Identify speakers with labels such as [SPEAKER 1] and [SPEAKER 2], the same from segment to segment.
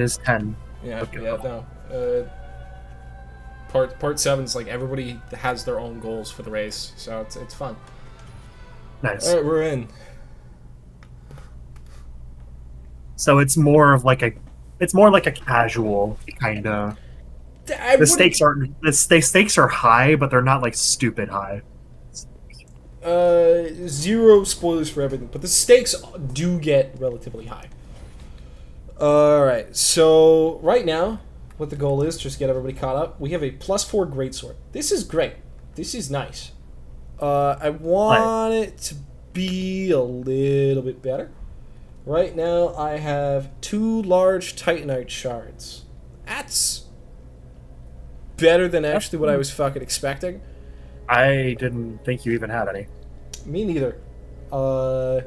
[SPEAKER 1] Is 10.
[SPEAKER 2] Yeah,
[SPEAKER 1] Okay.
[SPEAKER 2] yeah, no. Part 7 is like everybody has their own goals for the race, so it's fun. All
[SPEAKER 1] Nice.
[SPEAKER 2] right, we're in.
[SPEAKER 1] So it's more of like it's more like a casual kind of.
[SPEAKER 2] I
[SPEAKER 1] The
[SPEAKER 2] wouldn't.
[SPEAKER 1] stakes aren't the stakes are high, but they're not like stupid high.
[SPEAKER 2] Zero spoilers for everything, but the stakes do get relatively high. All right, so right now, what the goal is, just get everybody caught up. We have a +4 greatsword. This is great. This is nice. I
[SPEAKER 1] Like,
[SPEAKER 2] want it to be a little bit better. Right now, I have 2 large Titanite shards. That's better than actually what I was fucking expecting.
[SPEAKER 1] I didn't think you even had any.
[SPEAKER 2] Me neither. Uh,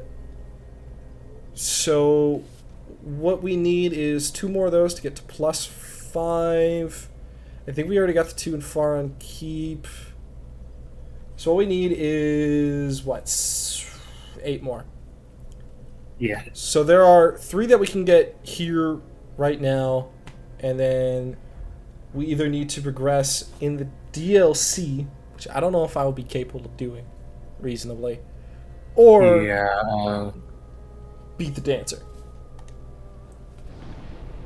[SPEAKER 2] so what we need is 2 more of those to get to +5. I think we already got the 2 in far on keep. So what we need is what? 8 more.
[SPEAKER 1] Yeah.
[SPEAKER 2] So there are 3 that we can get here right now, and then we either need to progress in the DLC, which I don't know if I will be capable of doing reasonably, or
[SPEAKER 1] Yeah.
[SPEAKER 2] beat the dancer.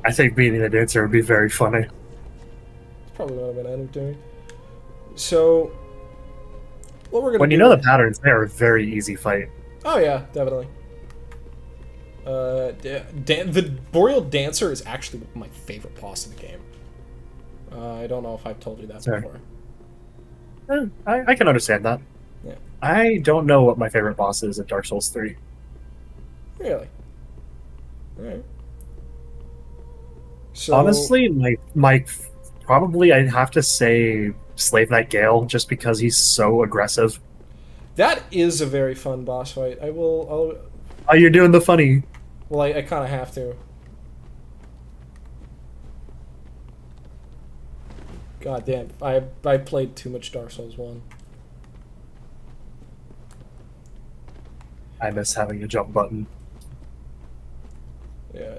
[SPEAKER 1] I think beating the dancer would be very funny.
[SPEAKER 2] It's probably what I'm gonna end up doing. So what we're gonna
[SPEAKER 1] When you
[SPEAKER 2] do?
[SPEAKER 1] know the patterns, they are a very easy fight.
[SPEAKER 2] Oh yeah, definitely. The Boreal Dancer is actually my favorite boss in the game. I don't know if I've told you that
[SPEAKER 1] Sorry.
[SPEAKER 2] before.
[SPEAKER 1] I can understand that.
[SPEAKER 2] Yeah.
[SPEAKER 1] I don't know what my favorite boss is in Dark Souls 3.
[SPEAKER 2] Really? Alright. So,
[SPEAKER 1] Honestly, my probably I'd have to say Slave Knight Gale, just because he's so aggressive.
[SPEAKER 2] that is a very fun boss fight.
[SPEAKER 1] Oh, you're doing the funny.
[SPEAKER 2] Well, I kind of have to. God damn, I played too much Dark Souls 1.
[SPEAKER 1] I miss having a jump button.
[SPEAKER 2] Yeah.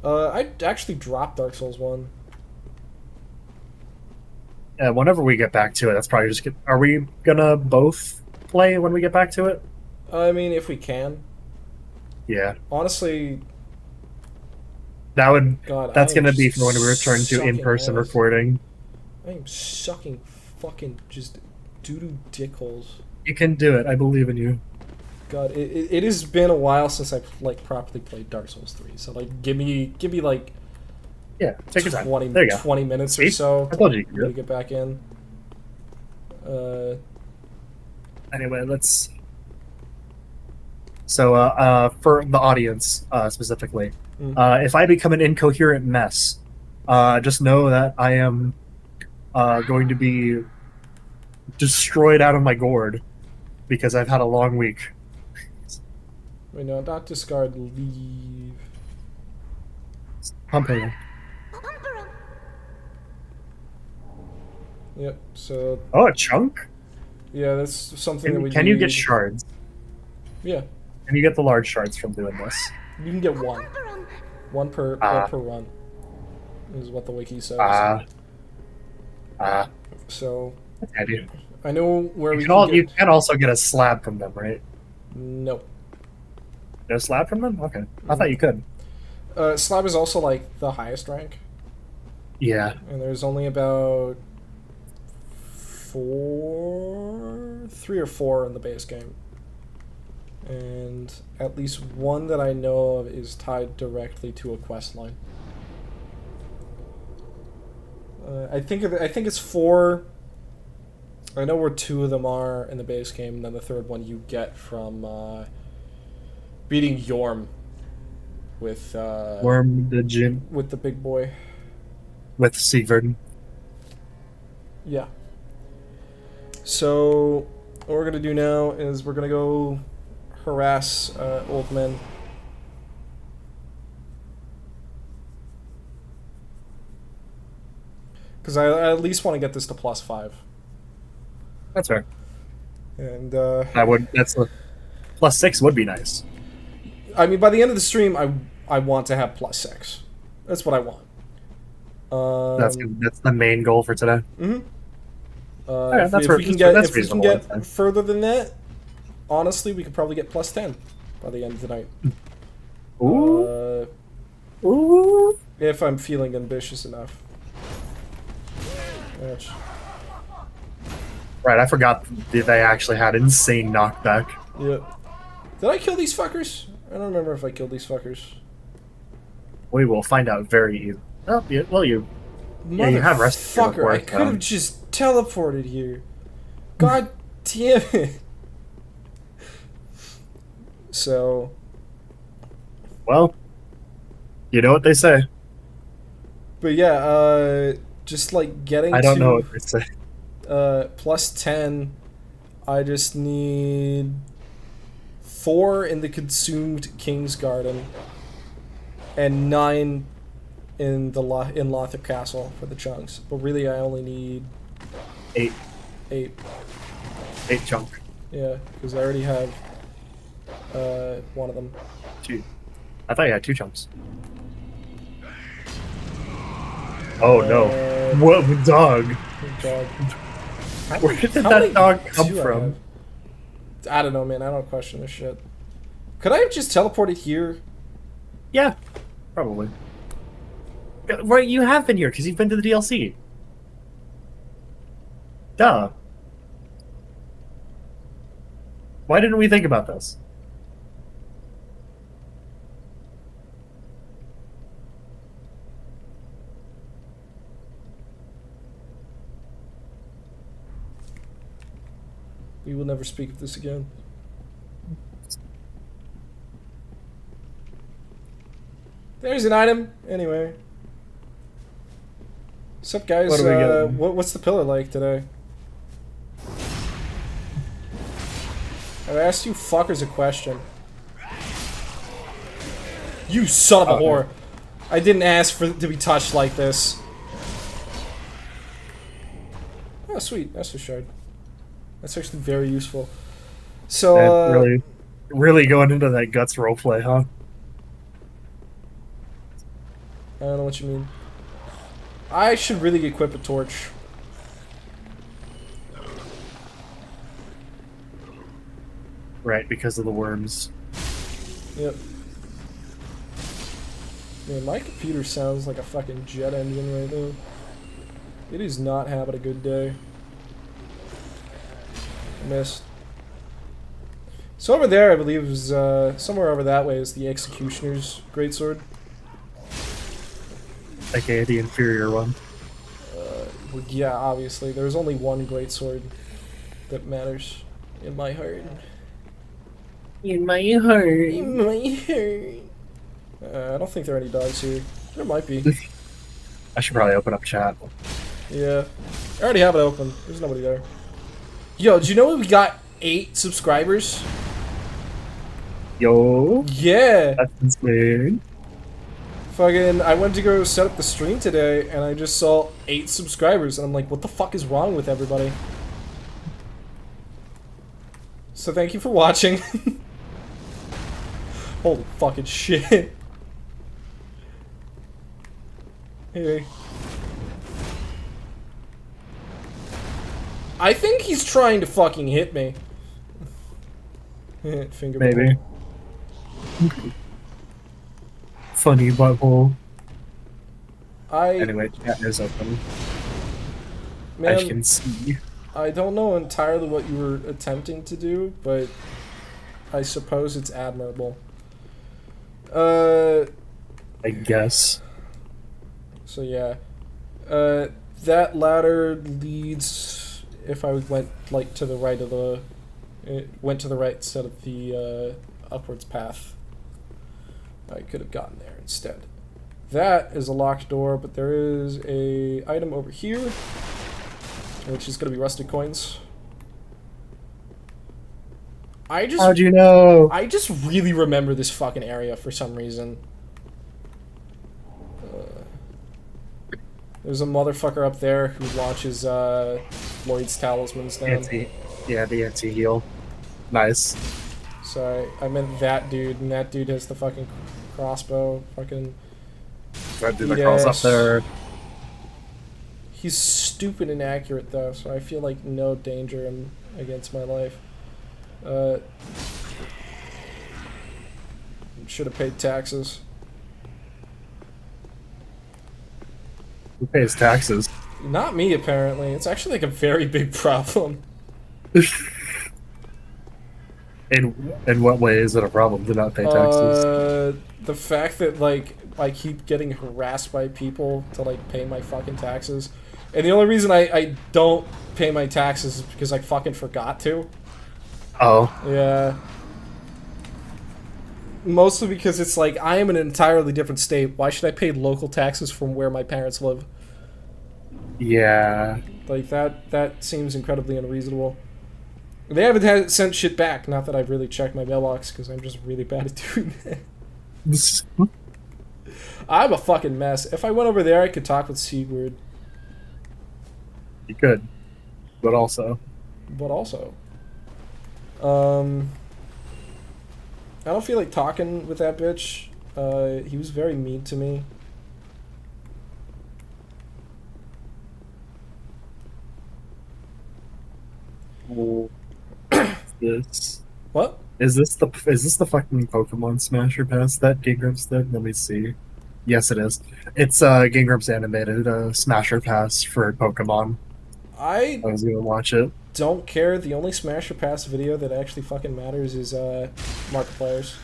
[SPEAKER 2] I actually dropped Dark Souls 1.
[SPEAKER 1] Yeah, whenever we get back to it, that's probably just. Are we gonna both play when we get back to it?
[SPEAKER 2] I mean, if we can.
[SPEAKER 1] Yeah,
[SPEAKER 2] Honestly,
[SPEAKER 1] that would.
[SPEAKER 2] God, I
[SPEAKER 1] That's
[SPEAKER 2] am
[SPEAKER 1] gonna be for when we return to
[SPEAKER 2] sucking
[SPEAKER 1] in-person
[SPEAKER 2] ass.
[SPEAKER 1] recording.
[SPEAKER 2] I am sucking fucking just doo-doo dickholes.
[SPEAKER 1] You can do it. I believe in you.
[SPEAKER 2] God, it has been a while since I've like properly played Dark Souls 3. So like, give me like
[SPEAKER 1] Yeah, take your time.
[SPEAKER 2] 20,
[SPEAKER 1] There you go.
[SPEAKER 2] 20 minutes
[SPEAKER 1] See?
[SPEAKER 2] or so
[SPEAKER 1] I told you you could do
[SPEAKER 2] to
[SPEAKER 1] it.
[SPEAKER 2] get back in.
[SPEAKER 1] Anyway, let's. So, for the audience specifically, if I become an incoherent mess, just know that I am going to be destroyed out of my gourd because I've had a long week.
[SPEAKER 2] Wait, no, not discard, leave.
[SPEAKER 1] Pumping.
[SPEAKER 2] Yep. So
[SPEAKER 1] Oh, a chunk?
[SPEAKER 2] yeah, that's something that we
[SPEAKER 1] Can you get
[SPEAKER 2] need.
[SPEAKER 1] shards?
[SPEAKER 2] Yeah,
[SPEAKER 1] Can you get the large shards from doing this?
[SPEAKER 2] you can get one. One per run. Is what the wiki says. So
[SPEAKER 1] I do.
[SPEAKER 2] I know where we
[SPEAKER 1] You
[SPEAKER 2] can
[SPEAKER 1] you
[SPEAKER 2] get.
[SPEAKER 1] can also get a slab from them, right?
[SPEAKER 2] No.
[SPEAKER 1] No slab from them? Okay. I thought you could.
[SPEAKER 2] Slab is also like the highest rank,
[SPEAKER 1] Yeah.
[SPEAKER 2] and there's only about 3 or 4 in the base game, and at least one that I know of is tied directly to a quest line. I think it's 4. I know where 2 of them are in the base game, and then the third one you get from beating Yorm with
[SPEAKER 1] Worm the gym
[SPEAKER 2] with the big boy.
[SPEAKER 1] with Sigurd.
[SPEAKER 2] Yeah. So what we're gonna do now is we're gonna go harass old men. Because I at least want to get this to +5.
[SPEAKER 1] That's fair.
[SPEAKER 2] And
[SPEAKER 1] That's a +6 would be nice.
[SPEAKER 2] I mean, by the end of the stream, I want to have +6. That's what I want.
[SPEAKER 1] That's the main goal for today.
[SPEAKER 2] Mm-hmm.
[SPEAKER 1] If
[SPEAKER 2] we can
[SPEAKER 1] reasonable,
[SPEAKER 2] get further than that, honestly, we could probably get plus 10 by the end of the night.
[SPEAKER 1] Ooh. Ooh.
[SPEAKER 2] If I'm feeling ambitious enough. Ouch.
[SPEAKER 1] Right, I forgot that they actually had insane knockback.
[SPEAKER 2] Yep. Did I kill these fuckers? I don't remember if I killed these fuckers.
[SPEAKER 1] We will find out very easily. Oh, yeah, well, you have rescue
[SPEAKER 2] Fucker,
[SPEAKER 1] before,
[SPEAKER 2] I could have just teleported here. God damn it. So.
[SPEAKER 1] Well, you know what they say.
[SPEAKER 2] But yeah, just like getting
[SPEAKER 1] I don't
[SPEAKER 2] to
[SPEAKER 1] know what they say.
[SPEAKER 2] plus 10, I just need 4 in the consumed King's Garden and 9 in the in Lothar Castle for the chunks. But really, I only need
[SPEAKER 1] 8.
[SPEAKER 2] 8.
[SPEAKER 1] 8 chunk.
[SPEAKER 2] Yeah, because I already have one of them.
[SPEAKER 1] 2. I thought you had 2 chunks. Oh no! What dog?
[SPEAKER 2] Dog.
[SPEAKER 1] Where did that dog come from?
[SPEAKER 2] I don't know, man. I don't question this shit. Could I have just teleported here?
[SPEAKER 1] Yeah, probably. Right, you have been here because you've been to the DLC. Duh. Why didn't we think about this?
[SPEAKER 2] We will never speak of this again. There's an item. Anyway. What's up, guys? What's the pillar like today? I've asked you fuckers a question. You son of a whore. I didn't ask for to be touched like this. Oh, sweet. That's a shard. That's actually very useful. So,
[SPEAKER 1] really going into that guts roleplay, huh?
[SPEAKER 2] I don't know what you mean. I should really equip a torch.
[SPEAKER 1] Right, because of the worms.
[SPEAKER 2] Yep. Man, my computer sounds like a fucking jet engine right now. It is not having a good day. Missed. So over there, I believe, is somewhere over that way is the Executioner's Greatsword.
[SPEAKER 1] AKA the inferior one.
[SPEAKER 2] Well, yeah, obviously. There's only one Greatsword that matters in my heart.
[SPEAKER 1] In my heart.
[SPEAKER 2] In my heart. I don't think there are any dogs here. There might be.
[SPEAKER 1] I should probably open up chat.
[SPEAKER 2] Yeah. I already have it open. There's nobody there. Yo, did you know we got 8 subscribers?
[SPEAKER 1] Yo.
[SPEAKER 2] Yeah.
[SPEAKER 1] That's insane.
[SPEAKER 2] Fucking, I went to go set up the stream today, and I just saw 8 subscribers, and I'm like, what the fuck is wrong with everybody? So thank you for watching. Holy fucking shit. Hey. I think he's trying to fucking hit me. Finger
[SPEAKER 1] maybe. Funny butthole. Anyway, chat is open.
[SPEAKER 2] Man,
[SPEAKER 1] as you can see.
[SPEAKER 2] I don't know entirely what you were attempting to do, but I suppose it's admirable.
[SPEAKER 1] I guess.
[SPEAKER 2] So yeah. That ladder leads, if I went like to the right of the, it went to the right instead of the upwards path, I could have gotten there instead. That is a locked door, but there is a item over here, which is going to be rusted coins.
[SPEAKER 1] How'd you know?
[SPEAKER 2] I just really remember this fucking area for some reason. There's a motherfucker up there who launches Lloyd's talismans down.
[SPEAKER 1] Yeah, the anti-heal. Nice.
[SPEAKER 2] Sorry, I meant that dude, and that dude has the fucking crossbow. Fucking
[SPEAKER 1] Try to do the calls up there.
[SPEAKER 2] He's stupid and accurate though, so I feel like no danger against my life. Should have paid taxes.
[SPEAKER 1] Who pays taxes?
[SPEAKER 2] Not me, apparently. It's actually like a very big problem.
[SPEAKER 1] In what way is it a problem to not pay taxes?
[SPEAKER 2] The fact that like I keep getting harassed by people to like pay my fucking taxes, and the only reason I don't pay my taxes is because I fucking forgot to.
[SPEAKER 1] Oh.
[SPEAKER 2] Yeah. Mostly because it's like I am in an entirely different state. Why should I pay local taxes from where my parents live?
[SPEAKER 1] Yeah.
[SPEAKER 2] Like that seems incredibly unreasonable. They haven't sent shit back. Not that I've really checked my mailbox because I'm just really bad at doing that. I'm a fucking mess. If I went over there, I could talk with Sigurd.
[SPEAKER 1] You could, but also.
[SPEAKER 2] I don't feel like talking with that bitch. He was very mean to me.
[SPEAKER 1] This.
[SPEAKER 2] What?
[SPEAKER 1] Is this the fucking Pokemon Smasher Pass that Game Grumps did? Let me see. Yes, it is. It's Game Grumps animated Smasher Pass for Pokemon. I was gonna watch it.
[SPEAKER 2] Don't care. The only Smasher Pass video that actually fucking matters is Markiplier's.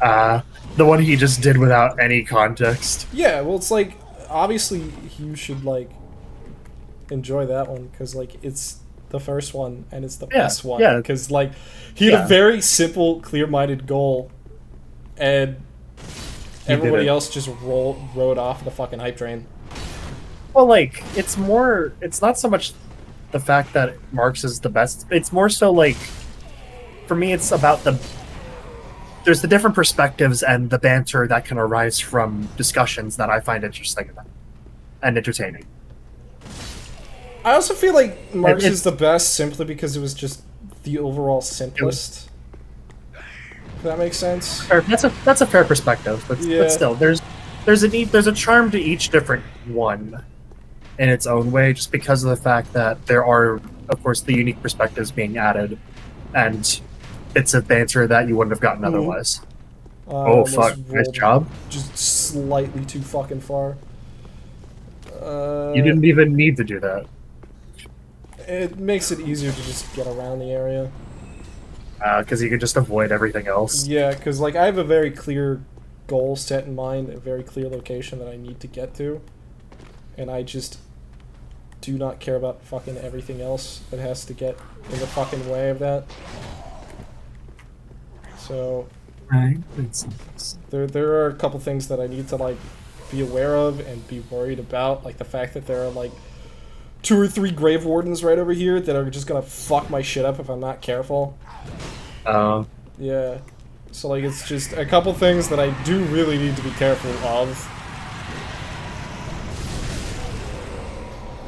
[SPEAKER 1] The one he just did without any context.
[SPEAKER 2] Yeah, well, it's like obviously you should like enjoy that one because like it's the first one and it's the best one.
[SPEAKER 1] Yeah.
[SPEAKER 2] Because like he had a very simple, clear-minded goal, and everybody else just rode off the fucking hype train.
[SPEAKER 1] Well, like it's not so much the fact that Marks is the best. It's more so like, for me, it's about there's the different perspectives and the banter that can arise from discussions that I find interesting and entertaining.
[SPEAKER 2] I also feel like Marks is the best simply because it was just the overall simplest. If that makes sense.
[SPEAKER 1] That's a fair perspective, but still, there's a charm to each different one in its own way, just because of the fact that there are, of course, the unique perspectives being added, and it's a banter that you wouldn't have gotten otherwise. Oh fuck! Nice job.
[SPEAKER 2] Just slightly too fucking far.
[SPEAKER 1] You didn't even need to do that.
[SPEAKER 2] It makes it easier to just get around the area.
[SPEAKER 1] Because you can just avoid everything else.
[SPEAKER 2] Yeah, because like I have a very clear goal set in mind, a very clear location that I need to get to, and I just do not care about fucking everything else that has to get in the fucking way of that. So,
[SPEAKER 1] right.
[SPEAKER 2] There are a couple things that I need to like be aware of and be worried about, like the fact that there are like 2 or 3 grave wardens right over here that are just gonna fuck my shit up if I'm not careful. Yeah. So like it's just a couple things that I do really need to be careful of.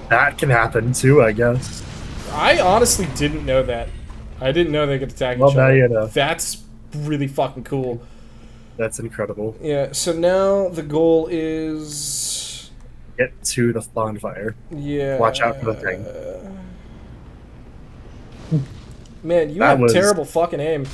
[SPEAKER 1] That can happen too, I guess.
[SPEAKER 2] I honestly didn't know that. I didn't know they could attack each other.
[SPEAKER 1] Well, now you know.
[SPEAKER 2] That's really fucking cool.
[SPEAKER 1] That's incredible.
[SPEAKER 2] Yeah, so now the goal is...
[SPEAKER 1] Get to the bonfire.
[SPEAKER 2] Yeah.
[SPEAKER 1] Watch out for the thing.
[SPEAKER 2] Man, you have terrible fucking aim.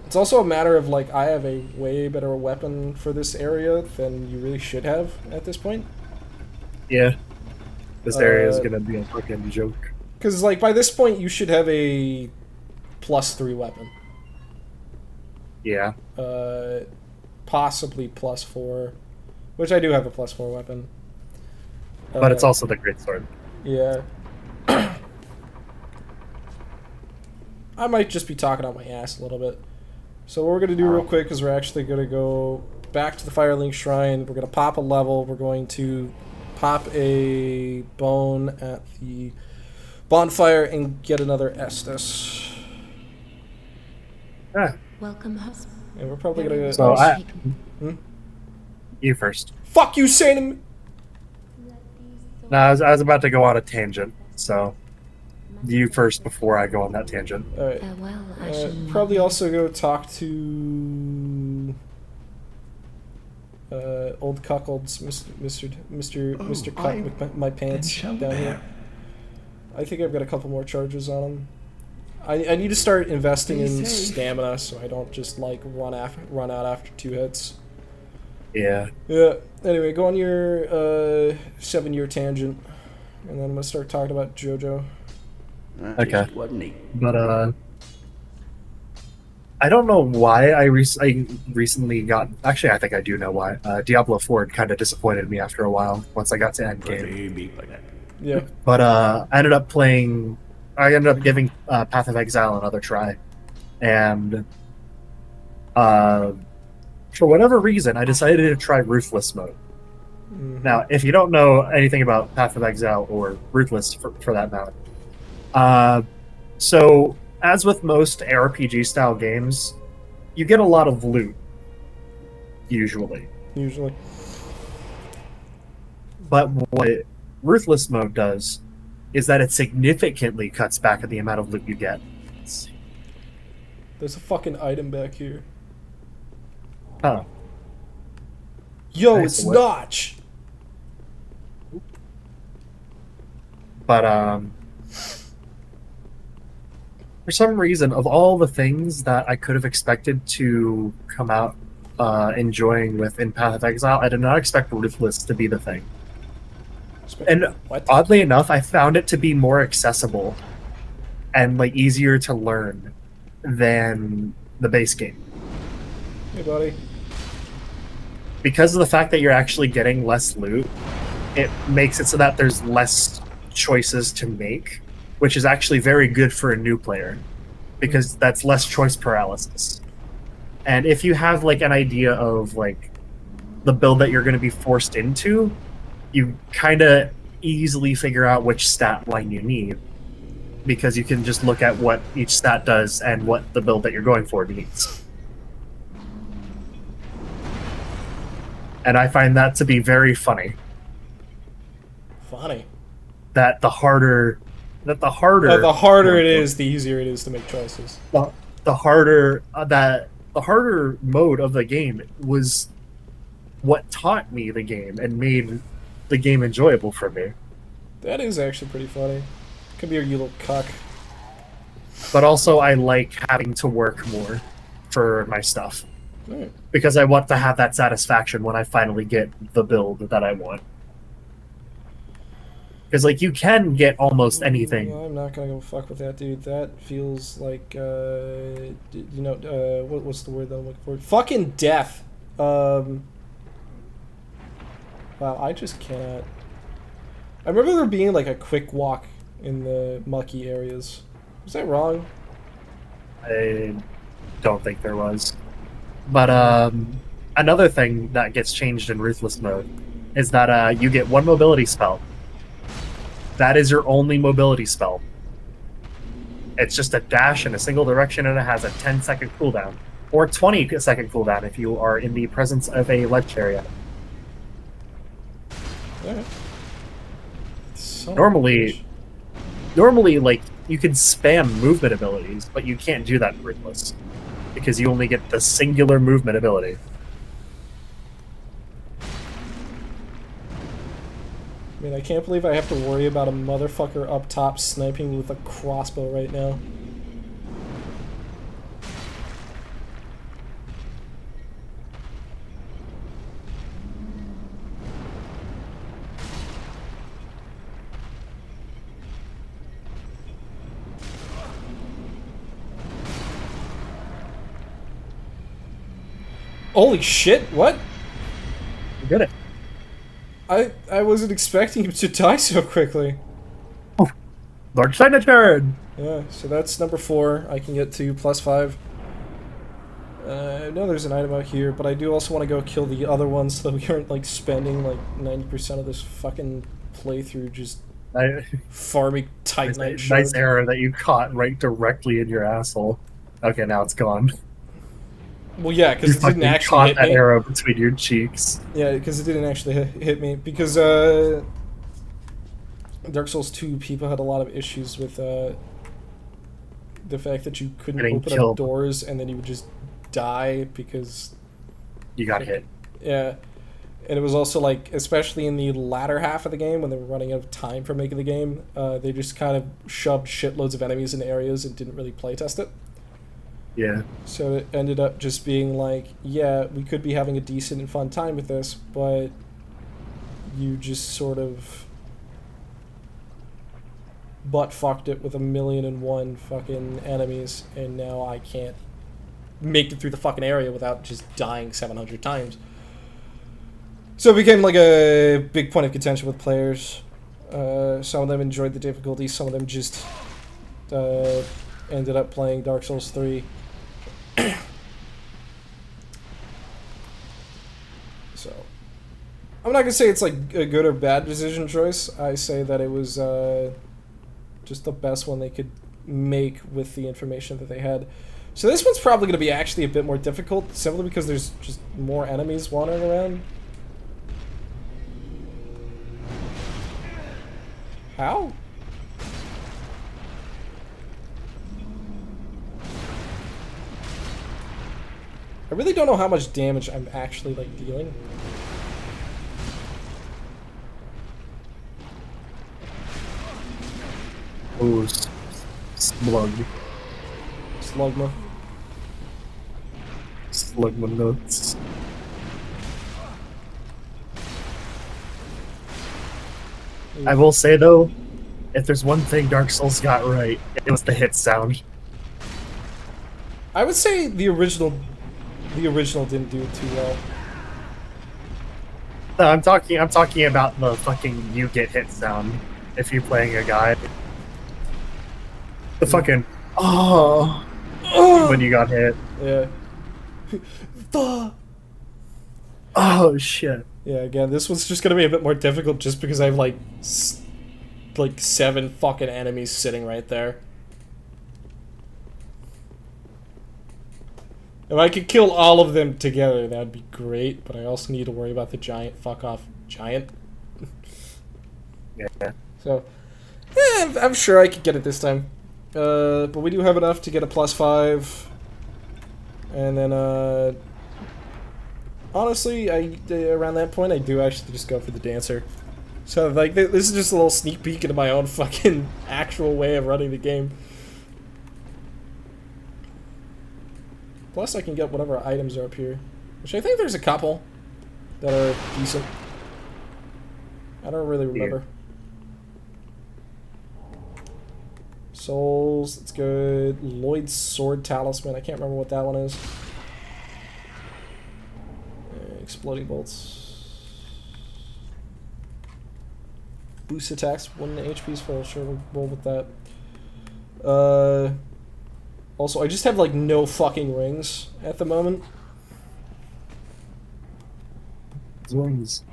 [SPEAKER 2] It's also a matter of, like, I have a way better weapon for this area than you really should have at this point.
[SPEAKER 1] Yeah. This area is gonna be a fucking joke.
[SPEAKER 2] Because, like, by this point, you should have a +3 weapon.
[SPEAKER 1] Yeah.
[SPEAKER 2] Possibly +4. Which I do have a +4 weapon.
[SPEAKER 1] But it's also the great sword.
[SPEAKER 2] Yeah. I might just be talking on my ass a little bit. So what we're going to do real quick is we're actually going to go back to the Firelink Shrine. We're going to pop a level. We're going to pop a bone at the bonfire and get another Estus.
[SPEAKER 3] Welcome, husband.
[SPEAKER 2] And we're probably going to...
[SPEAKER 1] So you first.
[SPEAKER 2] Fuck you, saying to me!
[SPEAKER 1] No, I was about to go on a tangent, so... you first before I go on that tangent.
[SPEAKER 2] All right.
[SPEAKER 3] Farewell, Ashen
[SPEAKER 2] Probably
[SPEAKER 3] One.
[SPEAKER 2] also go talk to old cuckolds, Mr. Cut with my pants down here. I think I've got a couple more charges on him. I need to start investing in stamina so I don't just like run out after 2 hits.
[SPEAKER 1] Yeah.
[SPEAKER 2] Yeah. Anyway, go on your 7-year tangent, and then I'm gonna start talking about Jojo.
[SPEAKER 1] Okay.
[SPEAKER 4] Wasn't he?
[SPEAKER 1] But I don't know why I recently got. Actually, I think I do know why. Diablo 4 kind of disappointed me after a while once I got to end game.
[SPEAKER 2] Yeah.
[SPEAKER 1] But I ended up playing. I ended up giving Path of Exile another try, and for whatever reason, I decided to try Ruthless mode.
[SPEAKER 2] Mhm.
[SPEAKER 1] Now, if you don't know anything about Path of Exile or Ruthless for that matter, so as with most RPG style games, you get a lot of loot, usually.
[SPEAKER 2] Usually.
[SPEAKER 1] But what Ruthless mode does is that it significantly cuts back on the amount of loot you get.
[SPEAKER 2] There's a fucking item back here.
[SPEAKER 1] Huh.
[SPEAKER 2] Yo,
[SPEAKER 1] Nice,
[SPEAKER 2] it's
[SPEAKER 1] what?
[SPEAKER 2] Notch!
[SPEAKER 1] But for some reason, of all the things that I could have expected to come out enjoying within Path of Exile, I did not expect Ruthless to be the thing. And
[SPEAKER 2] What?
[SPEAKER 1] oddly enough, I found it to be more accessible and like easier to learn than the base game.
[SPEAKER 2] Hey, buddy.
[SPEAKER 1] Because of the fact that you're actually getting less loot, it makes it so that there's less choices to make, which is actually very good for a new player, because that's less choice paralysis. And if you have like an idea of like the build that you're going to be forced into, you kind of easily figure out which stat line you need, because you can just look at what each stat does and what the build that you're going for needs. And I find that to be very funny.
[SPEAKER 2] Funny.
[SPEAKER 1] That the harder
[SPEAKER 2] The harder it is, the easier it is to make choices.
[SPEAKER 1] the harder the harder mode of the game was what taught me the game and made the game enjoyable for me.
[SPEAKER 2] That is actually pretty funny. Come here, you little cuck.
[SPEAKER 1] But also I like having to work more for my stuff,
[SPEAKER 2] Alright.
[SPEAKER 1] because I want to have that satisfaction when I finally get the build that I want. Because like you can get almost anything.
[SPEAKER 2] I'm not gonna go fuck with that, dude. That feels like, what's the word that I'm looking for? Fucking death. Wow, I just cannot. I remember there being like a quick walk in the mucky areas. Was that wrong?
[SPEAKER 1] I don't think there was. But another thing that gets changed in Ruthless mode is that you get one mobility spell. That is your only mobility spell. It's just a dash in a single direction, and it has a 10-second cooldown. Or 20-second cooldown if you are in the presence of a ledge area.
[SPEAKER 2] Alright. Son of a
[SPEAKER 1] Normally,
[SPEAKER 2] bitch.
[SPEAKER 1] like, you can spam movement abilities, but you can't do that in Ruthless, because you only get the singular movement ability.
[SPEAKER 2] I mean, I can't believe I have to worry about a motherfucker up top sniping me with a crossbow right now. Holy shit, what?
[SPEAKER 1] You get it.
[SPEAKER 2] I wasn't expecting him to die so quickly.
[SPEAKER 1] Large signature!
[SPEAKER 2] Yeah, so that's number 4. I can get to +5. I know there's an item out here, but I do also want to go kill the other ones so that we aren't like spending like 90% of this fucking playthrough just farming Titanite
[SPEAKER 1] Nice
[SPEAKER 2] shards.
[SPEAKER 1] arrow that you caught right directly in your asshole. Okay, now it's gone.
[SPEAKER 2] Well, yeah,
[SPEAKER 1] You
[SPEAKER 2] because it didn't
[SPEAKER 1] fucking
[SPEAKER 2] actually
[SPEAKER 1] caught
[SPEAKER 2] hit
[SPEAKER 1] that
[SPEAKER 2] me.
[SPEAKER 1] arrow between your cheeks.
[SPEAKER 2] Yeah, because it didn't actually hit me. Because Dark Souls 2 people had a lot of issues with the fact that you couldn't
[SPEAKER 1] Getting
[SPEAKER 2] open
[SPEAKER 1] killed.
[SPEAKER 2] up doors and then you would just die because
[SPEAKER 1] You got hit.
[SPEAKER 2] yeah. And it was also like, especially in the latter half of the game when they were running out of time for making the game, they just kind of shoved shitloads of enemies in areas and didn't really playtest it.
[SPEAKER 1] Yeah.
[SPEAKER 2] So it ended up just being like, yeah, we could be having a decent and fun time with this, but you just sort of butt fucked it with 1,000,001 fucking enemies, and now I can't make it through the fucking area without just dying 700 times. So it became like a big point of contention with players. Some of them enjoyed the difficulty, some of them just ended up playing Dark Souls 3. So I'm not gonna say it's like a good or bad decision choice. I say that it was just the best one they could make with the information that they had. So this one's probably going to be actually a bit more difficult, simply because there's just more enemies wandering around. How? I really don't know how much damage I'm actually like dealing.
[SPEAKER 1] Ooh, slug.
[SPEAKER 2] Slugma.
[SPEAKER 1] Slugma nuts. I will say though, if there's one thing Dark Souls got right, it was the hit sound.
[SPEAKER 2] I would say the original didn't do it too well.
[SPEAKER 1] No, I'm talking about the fucking you get hit sound if you're playing a guy. The fucking when you got hit.
[SPEAKER 2] Yeah.
[SPEAKER 1] Oh shit.
[SPEAKER 2] Yeah, again, this one's just gonna be a bit more difficult just because I have like 7 fucking enemies sitting right there. If I could kill all of them together, that'd be great, but I also need to worry about the giant fuck-off giant.
[SPEAKER 1] Yeah.
[SPEAKER 2] So, yeah, I'm sure I could get it this time. But we do have enough to get a +5. And then, honestly, around that point, I do actually just go for the dancer. So, like, this is just a little sneak peek into my own fucking actual way of running the game. Plus, I can get whatever items are up here. Which I think there's a couple that are decent. I don't really remember. Souls, that's good. Lloyd's Sword Talisman, I can't remember what that one is. Exploding bolts. Boost attacks, 1 HP's full, sure, we'll roll with that. Also, I just have like no fucking rings at the moment.
[SPEAKER 1] Rings.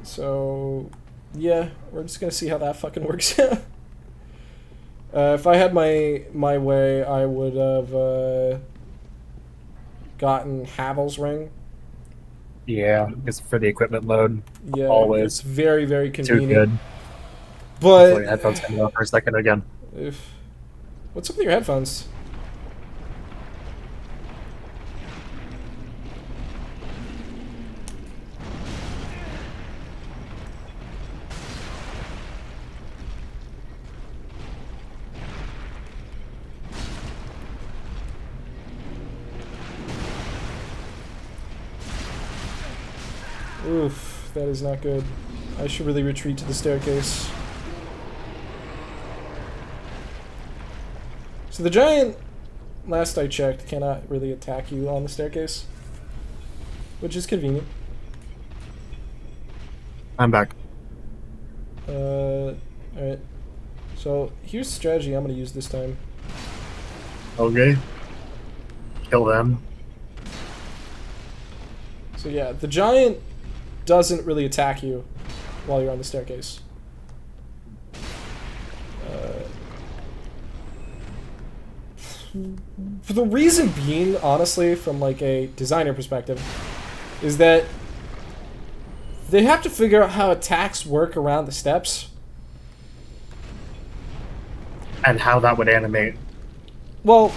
[SPEAKER 2] So, yeah, we're just gonna see how that fucking works out. If I had my way, I would have gotten Havel's ring.
[SPEAKER 1] Yeah, it's for the equipment load.
[SPEAKER 2] Yeah,
[SPEAKER 1] always.
[SPEAKER 2] it's very, very
[SPEAKER 1] Too
[SPEAKER 2] convenient.
[SPEAKER 1] good.
[SPEAKER 2] But
[SPEAKER 1] Hopefully headphones coming out for a second again.
[SPEAKER 2] What's up with your headphones? Oof, that is not good. I should really retreat to the staircase. So the giant, last I checked, cannot really attack you on the staircase, which is convenient.
[SPEAKER 1] I'm back.
[SPEAKER 2] Alright. So here's the strategy I'm going to use this time.
[SPEAKER 1] Okay. Kill them.
[SPEAKER 2] So yeah, the giant doesn't really attack you while you're on the staircase. For the reason being, honestly, from like a designer perspective, is that They have to figure out how attacks work around the steps.
[SPEAKER 1] And how that would animate.
[SPEAKER 2] Well,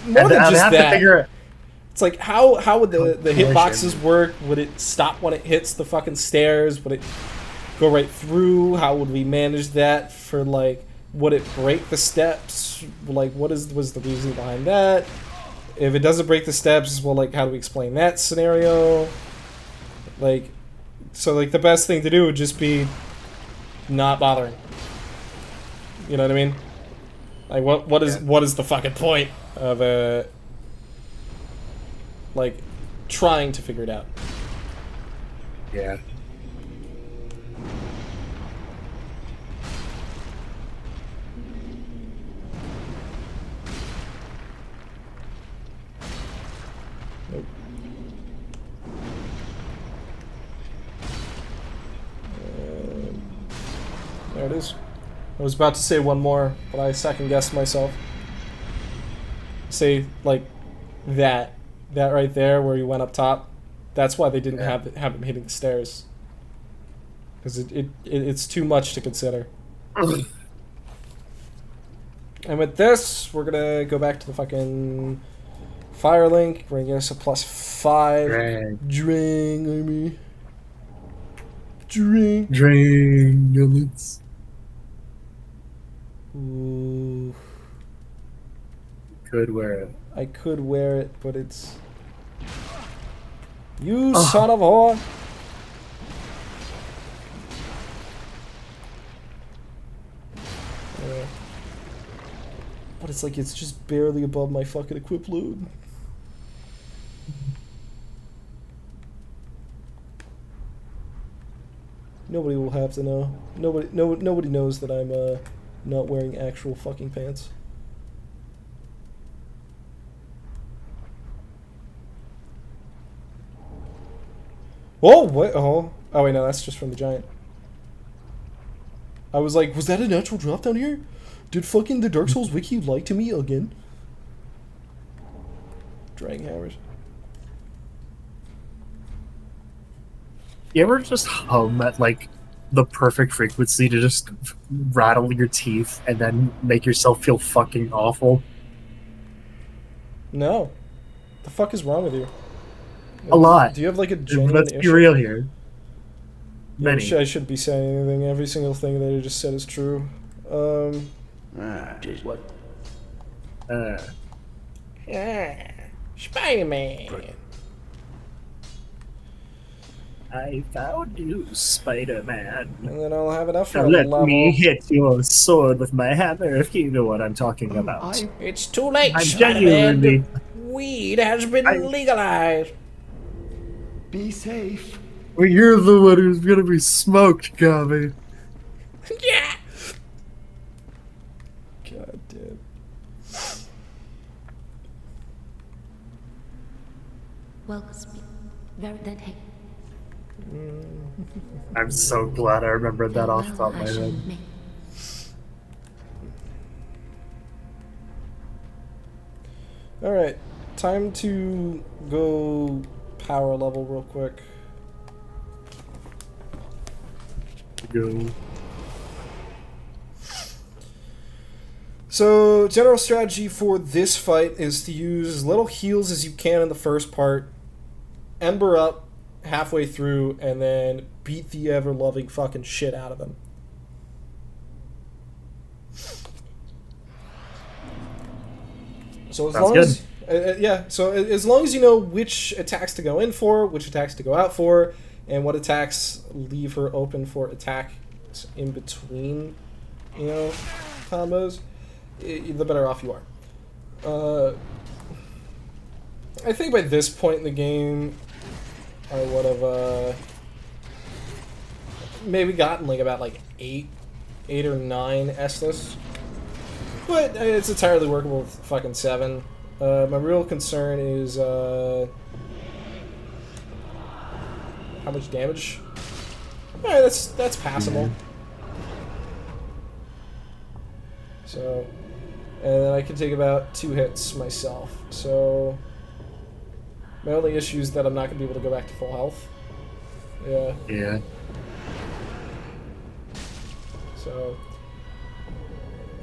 [SPEAKER 2] more than
[SPEAKER 1] they
[SPEAKER 2] just
[SPEAKER 1] have
[SPEAKER 2] that.
[SPEAKER 1] to figure it.
[SPEAKER 2] It's like, how would the hitboxes work? Would it stop when it hits the fucking stairs? Would it go right through? How would we manage that for, like, would it break the steps? Like, was the reason behind that? If it doesn't break the steps, well, like, how do we explain that scenario? Like, so, like, the best thing to do would just be not bothering. You know what I mean? Like, what is the fucking point of, like, trying to figure it out?
[SPEAKER 1] Yeah.
[SPEAKER 2] Nope. There it is. I was about to say one more, but I second-guessed myself. Say, like, that right there where you went up top. That's why they didn't have him hitting the stairs. Because it's too much to consider. And with this, we're gonna go back to the fucking fire link. We're gonna get us a +5. Drink, I mean. Drink.
[SPEAKER 1] Drink.
[SPEAKER 2] Ooh.
[SPEAKER 1] Could wear it.
[SPEAKER 2] I could wear it, but it's... You son of a whore! But it's like, it's just barely above my fucking equip load. Nobody will have to know. Nobody knows that I'm not wearing actual fucking pants. Oh, what? Oh, wait, no, that's just from the giant. I was like, was that a natural drop down here? Did fucking the Dark Souls wiki lie to me again? Dragon hammers.
[SPEAKER 1] You ever just hum at, like, the perfect frequency to just rattle your teeth and then make yourself feel fucking awful?
[SPEAKER 2] No. The fuck is wrong with you?
[SPEAKER 1] A lot.
[SPEAKER 2] Do you have like a genuine
[SPEAKER 1] Let's
[SPEAKER 2] issue?
[SPEAKER 1] be real here.
[SPEAKER 2] Yeah,
[SPEAKER 1] Many.
[SPEAKER 2] I shouldn't be saying anything. Every single thing that you just said is true.
[SPEAKER 3] What?
[SPEAKER 2] Spider-Man.
[SPEAKER 1] I found you, Spider-Man.
[SPEAKER 2] And then I'll have enough for
[SPEAKER 1] Now
[SPEAKER 2] a
[SPEAKER 1] let
[SPEAKER 2] level.
[SPEAKER 1] me hit your sword with my hammer if you know what I'm talking about.
[SPEAKER 2] It's too late,
[SPEAKER 1] I'm
[SPEAKER 2] Spider-Man.
[SPEAKER 1] genuinely...
[SPEAKER 2] Weed has been legalized.
[SPEAKER 3] Be safe.
[SPEAKER 1] Well, you're the one who's gonna be smoked, Gabby.
[SPEAKER 2] Yeah. God damn.
[SPEAKER 4] Well, very that hey.
[SPEAKER 1] I'm so glad I remembered that off the top of my head.
[SPEAKER 2] Alright, time to go power level real quick.
[SPEAKER 1] Go.
[SPEAKER 2] So, general strategy for this fight is to use as little heals as you can in the first part, ember up halfway through, and then beat the ever-loving fucking shit out of them. So as
[SPEAKER 1] Sounds
[SPEAKER 2] long as as long as you know which attacks to go in for, which attacks to go out for, and what attacks leave her open for attack in between, you know, combos, the better off you are. I think by this point in the game, I would have maybe gotten like about like 8 or 9 Estus. But it's entirely workable with fucking 7. My real concern is how much damage. Alright, that's passable. So, and then I can take about 2 hits myself. So, my only issue is that I'm not going to be able to go back to full health. Yeah.
[SPEAKER 1] Yeah.
[SPEAKER 2] So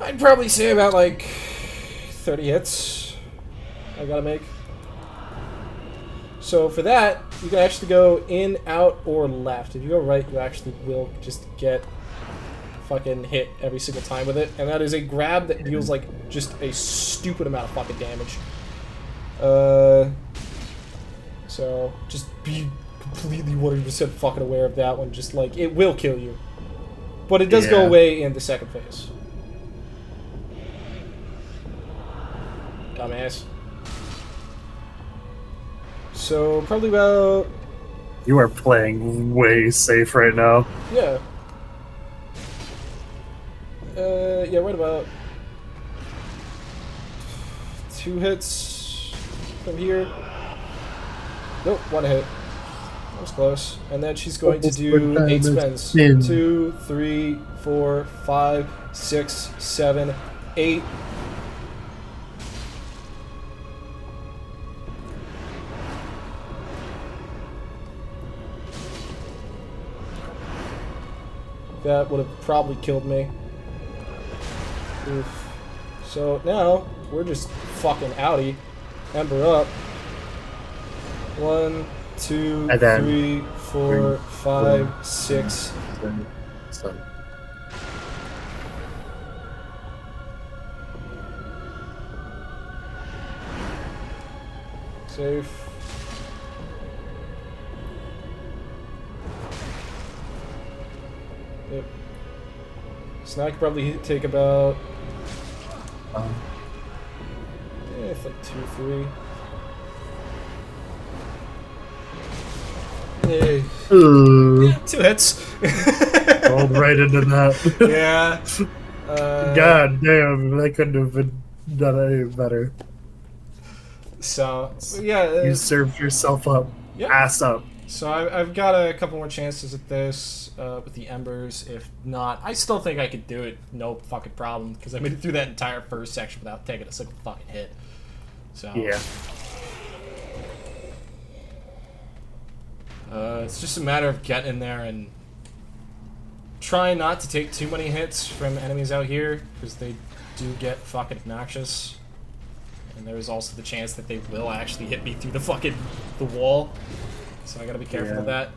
[SPEAKER 2] I'd probably say about like 30 hits I gotta make. So for that, you can actually go in, out, or left. If you go right, you actually will just get fucking hit every single time with it. And that is a grab that deals like just a stupid amount of fucking damage. So just be completely 100% fucking aware of that one. Just like, it will kill you. But it does go away in the second phase. Dumbass. So, probably about...
[SPEAKER 1] You are playing way safe right now.
[SPEAKER 2] Yeah. Yeah, right about 2 hits from here. Nope, 1 hit. That was close. And then she's going to do 8 spins. 2, 3, 4, 5, 6, 7, 8. That would have probably killed me. Oof. So now we're just fucking outie. Ember up. 1, 2, 3, 4, 5, 6.
[SPEAKER 1] Seven.
[SPEAKER 2] Safe. Yep. So now I could probably take about... it's like 2, 3. Hey. Yeah, 2 hits.
[SPEAKER 1] Rolled right into that.
[SPEAKER 2] Yeah.
[SPEAKER 1] God damn, that couldn't have been done any better.
[SPEAKER 2] So, yeah.
[SPEAKER 1] You served yourself up.
[SPEAKER 2] Yeah.
[SPEAKER 1] Ass up.
[SPEAKER 2] So I've got a couple more chances at this with the Embers. If not, I still think I could do it. No fucking problem. Because I made it through that entire first section without taking a single fucking hit. So
[SPEAKER 1] Yeah.
[SPEAKER 2] It's just a matter of getting in there and trying not to take too many hits from enemies out here. Because they do get fucking obnoxious. And there's also the chance that they will actually hit me through the wall. So I gotta be careful of that.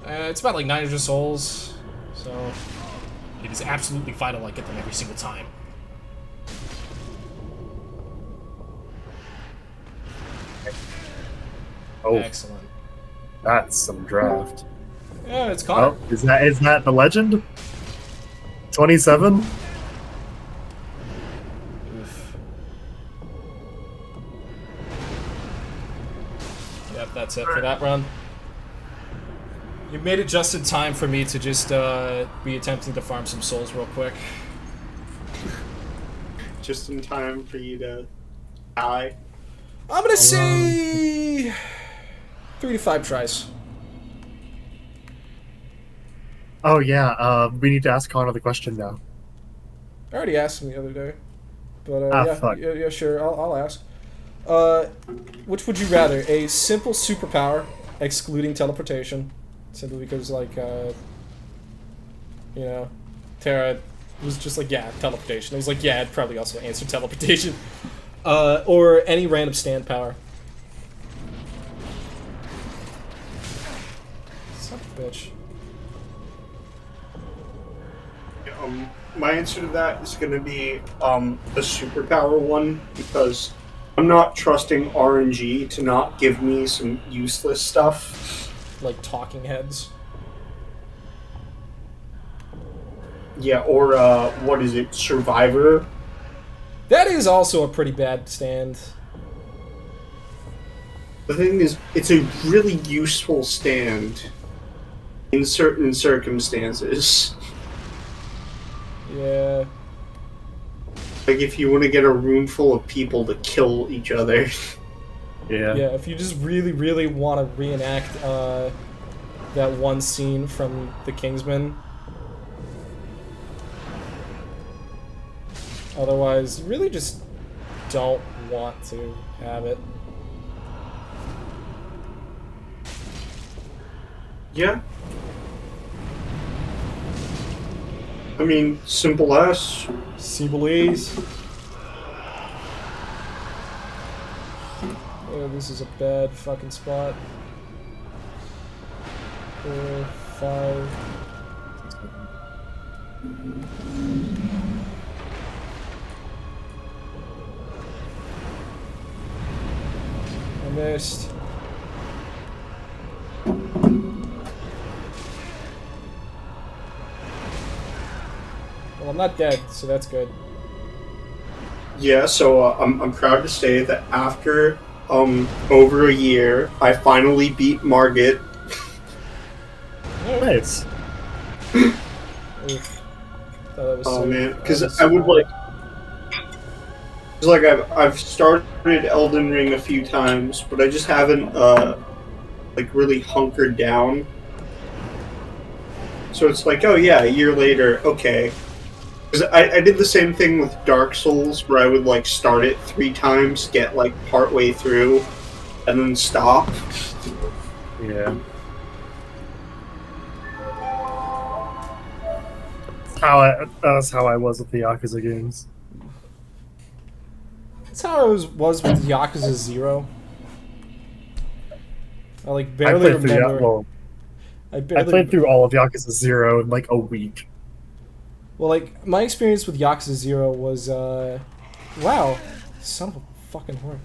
[SPEAKER 2] It's about like 900 souls, so it is absolutely vital I get them every single time.
[SPEAKER 1] Oh,
[SPEAKER 2] excellent.
[SPEAKER 1] That's some draft.
[SPEAKER 2] Yeah, it's caught.
[SPEAKER 1] Oh, is that the legend? 27?
[SPEAKER 2] Oof. Yep, that's it for that run. You made it just in time for me to just be attempting to farm some souls real quick.
[SPEAKER 5] Just in time for you to die.
[SPEAKER 2] I'm gonna say 3 to 5 tries.
[SPEAKER 1] Oh yeah, we need to ask Connor the question now.
[SPEAKER 2] I already asked him the other day, but
[SPEAKER 1] fuck.
[SPEAKER 2] yeah, sure, I'll ask. Which would you rather? A simple superpower, excluding teleportation, simply because, like, you know, Tara was just like, yeah, teleportation. I was like, yeah, I'd probably also answer teleportation. Or any random stand power. Son of a bitch.
[SPEAKER 5] My answer to that is going to be the superpower one, because I'm not trusting RNG to not give me some useless stuff.
[SPEAKER 2] Like talking heads.
[SPEAKER 5] Yeah, or what is it, Survivor?
[SPEAKER 2] That is also a pretty bad stand.
[SPEAKER 5] The thing is, it's a really useful stand in certain circumstances.
[SPEAKER 2] Yeah.
[SPEAKER 5] Like if you want to get a room full of people to kill each other.
[SPEAKER 1] Yeah.
[SPEAKER 2] Yeah, if you just really, really want to reenact that one scene from The Kingsman. Otherwise, you really just don't want to have it.
[SPEAKER 5] Yeah. I mean, simple as.
[SPEAKER 2] Sibylese. Oh, this is a bad fucking spot. 4, 5. I missed. Well, I'm not dead, so that's good.
[SPEAKER 5] Yeah, so I'm proud to say that after over a year, I finally beat Margit.
[SPEAKER 1] Nice.
[SPEAKER 2] Oof. That was
[SPEAKER 5] Oh
[SPEAKER 2] so,
[SPEAKER 5] man,
[SPEAKER 2] that
[SPEAKER 5] because
[SPEAKER 2] was
[SPEAKER 5] I would
[SPEAKER 2] so-
[SPEAKER 5] like. It's like I've started Elden Ring a few times, but I just haven't like really hunkered down. So it's like, oh yeah, a year later, okay. Because I did the same thing with Dark Souls, where I would like start it 3 times, get like partway through, and then stop.
[SPEAKER 1] Yeah. That's how I was with the Yakuza games.
[SPEAKER 2] That's how I was with Yakuza 0. I like
[SPEAKER 1] I
[SPEAKER 2] barely
[SPEAKER 1] played through
[SPEAKER 2] remember.
[SPEAKER 1] well,
[SPEAKER 2] I
[SPEAKER 1] I
[SPEAKER 2] barely.
[SPEAKER 1] played through all of Yakuza 0 in like a week.
[SPEAKER 2] Well, like my experience with Yakuza 0 was, wow, son of a fucking whore.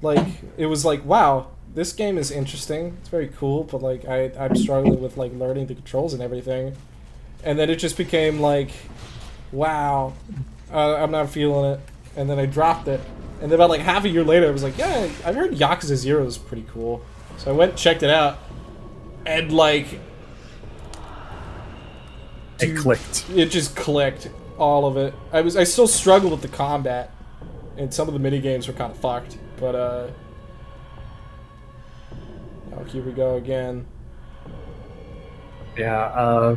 [SPEAKER 2] Like it was like, wow, this game is interesting. It's very cool, but like I'm struggling with like learning the controls and everything. And then it just became like, wow, I'm not feeling it. And then I dropped it. And then about like half a year later, I was like, yeah, I've heard Yakuza 0 is pretty cool. So I went and checked it out. And like,
[SPEAKER 1] It clicked.
[SPEAKER 2] it just clicked, all of it. I still struggled with the combat. And some of the mini games were kind of fucked. But, oh, here we go again.
[SPEAKER 1] Yeah,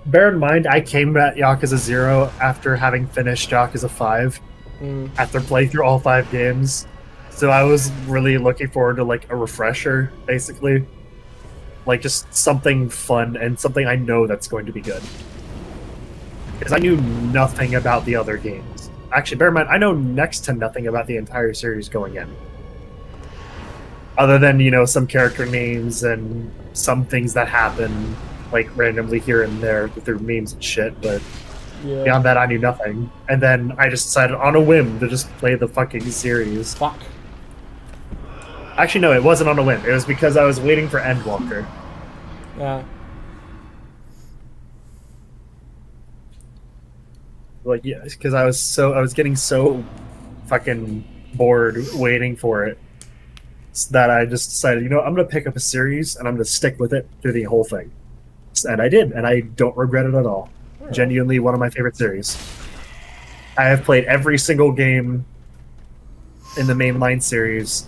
[SPEAKER 1] bear in mind, I came at Yakuza 0 after having finished Yakuza 5, after playing through all 5 games. So I was really looking forward to, like, a refresher, basically. Like, just something fun and something I know that's going to be good. Because I knew nothing about the other games. Actually, bear in mind, I know next to nothing about the entire series going in. Other than, you know, some character names and some things that happen, like, randomly here and there through memes and shit, but
[SPEAKER 2] Yeah.
[SPEAKER 1] beyond that, I knew nothing. And then I just decided on a whim to just play the fucking series.
[SPEAKER 2] Fuck.
[SPEAKER 1] Actually, no, it wasn't on a whim. It was because I was waiting for Endwalker.
[SPEAKER 2] Yeah.
[SPEAKER 1] Like, yeah, because I was getting so fucking bored waiting for it that I just decided, you know, I'm gonna pick up a series and I'm gonna stick with it through the whole thing. And I did, and I don't regret it at all. Genuinely one of my favorite series. I have played every single game in the mainline series,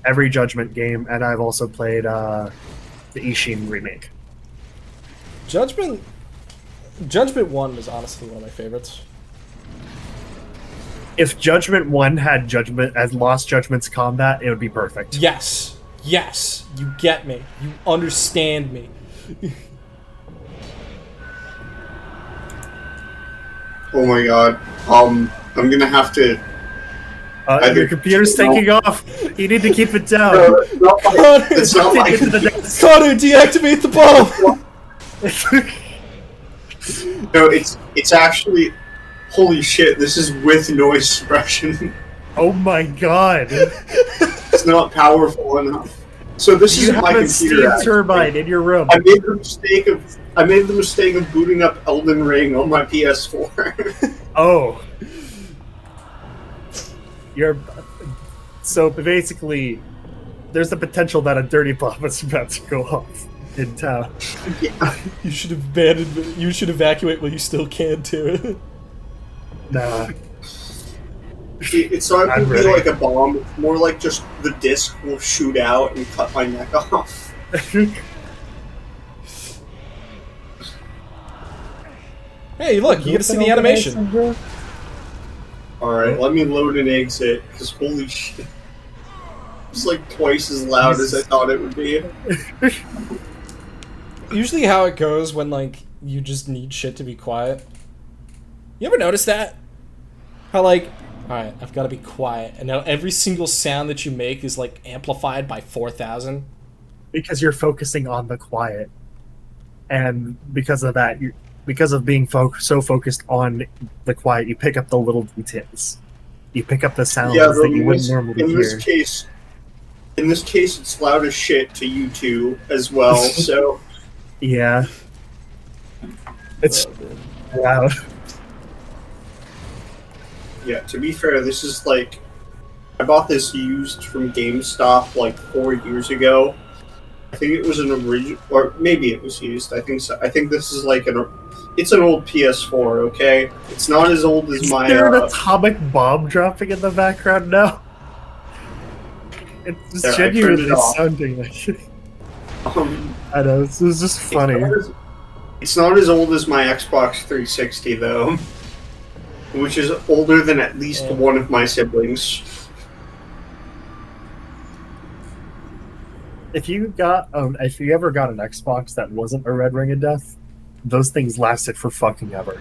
[SPEAKER 1] every Judgment game, and I've also played the Ishin remake.
[SPEAKER 2] Judgment 1 was honestly one of my favorites.
[SPEAKER 1] If Judgment 1 had Judgment as Lost Judgment's combat, it would be perfect.
[SPEAKER 2] Yes. Yes. You get me. You understand me.
[SPEAKER 5] Oh my god. I'm gonna have to.
[SPEAKER 1] Your computer's taking off. You need to keep it down.
[SPEAKER 5] It's not like
[SPEAKER 1] Take it to the next.
[SPEAKER 2] Connor, deactivate the bomb!
[SPEAKER 5] No, it's actually. Holy shit! This is with noise suppression.
[SPEAKER 1] Oh my god!
[SPEAKER 5] It's not powerful enough. So this
[SPEAKER 1] You
[SPEAKER 5] is
[SPEAKER 1] have
[SPEAKER 5] my
[SPEAKER 1] a
[SPEAKER 5] computer.
[SPEAKER 1] steam
[SPEAKER 5] actually.
[SPEAKER 1] turbine in your room.
[SPEAKER 5] I made the mistake of booting up Elden Ring on my PS4.
[SPEAKER 1] Oh. So basically, there's the potential that a dirty bomb is about to go off in town.
[SPEAKER 5] Yeah.
[SPEAKER 2] You should abandon. You should evacuate while you still can too.
[SPEAKER 1] Nah.
[SPEAKER 5] It's not
[SPEAKER 1] I'm
[SPEAKER 5] going to be
[SPEAKER 1] ready.
[SPEAKER 5] like a bomb. It's more like just the disc will shoot out and cut my neck off.
[SPEAKER 2] Hey, look! You get to see the animation.
[SPEAKER 5] Alright, let me load and exit, because holy shit. It's like twice as loud as I thought it would be.
[SPEAKER 2] usually how it goes when like you just need shit to be quiet. You ever notice that? How like, alright, I've got to be quiet, and now every single sound that you make is like amplified by 4,000.
[SPEAKER 1] Because you're focusing on the quiet, and because of that, because of being so focused on the quiet, you pick up the little details. You pick up the sounds that you wouldn't normally hear.
[SPEAKER 5] In this case, it's loud as shit to you two as well. So
[SPEAKER 1] yeah, it's loud.
[SPEAKER 5] Yeah, to be fair, this is like I bought this used from GameStop like 4 years ago. I think it was an original, or maybe it was used. I think so. I think this is like it's an old PS4. Okay, it's not as old as my.
[SPEAKER 1] Is there an atomic bomb dropping in the background now? It's just genuinely sounding like it. I know, this is just funny.
[SPEAKER 5] It's not as old as my Xbox 360 though, which is older than at least one of my siblings.
[SPEAKER 1] If you ever got an Xbox that wasn't a Red Ring of Death, those things lasted for fucking ever.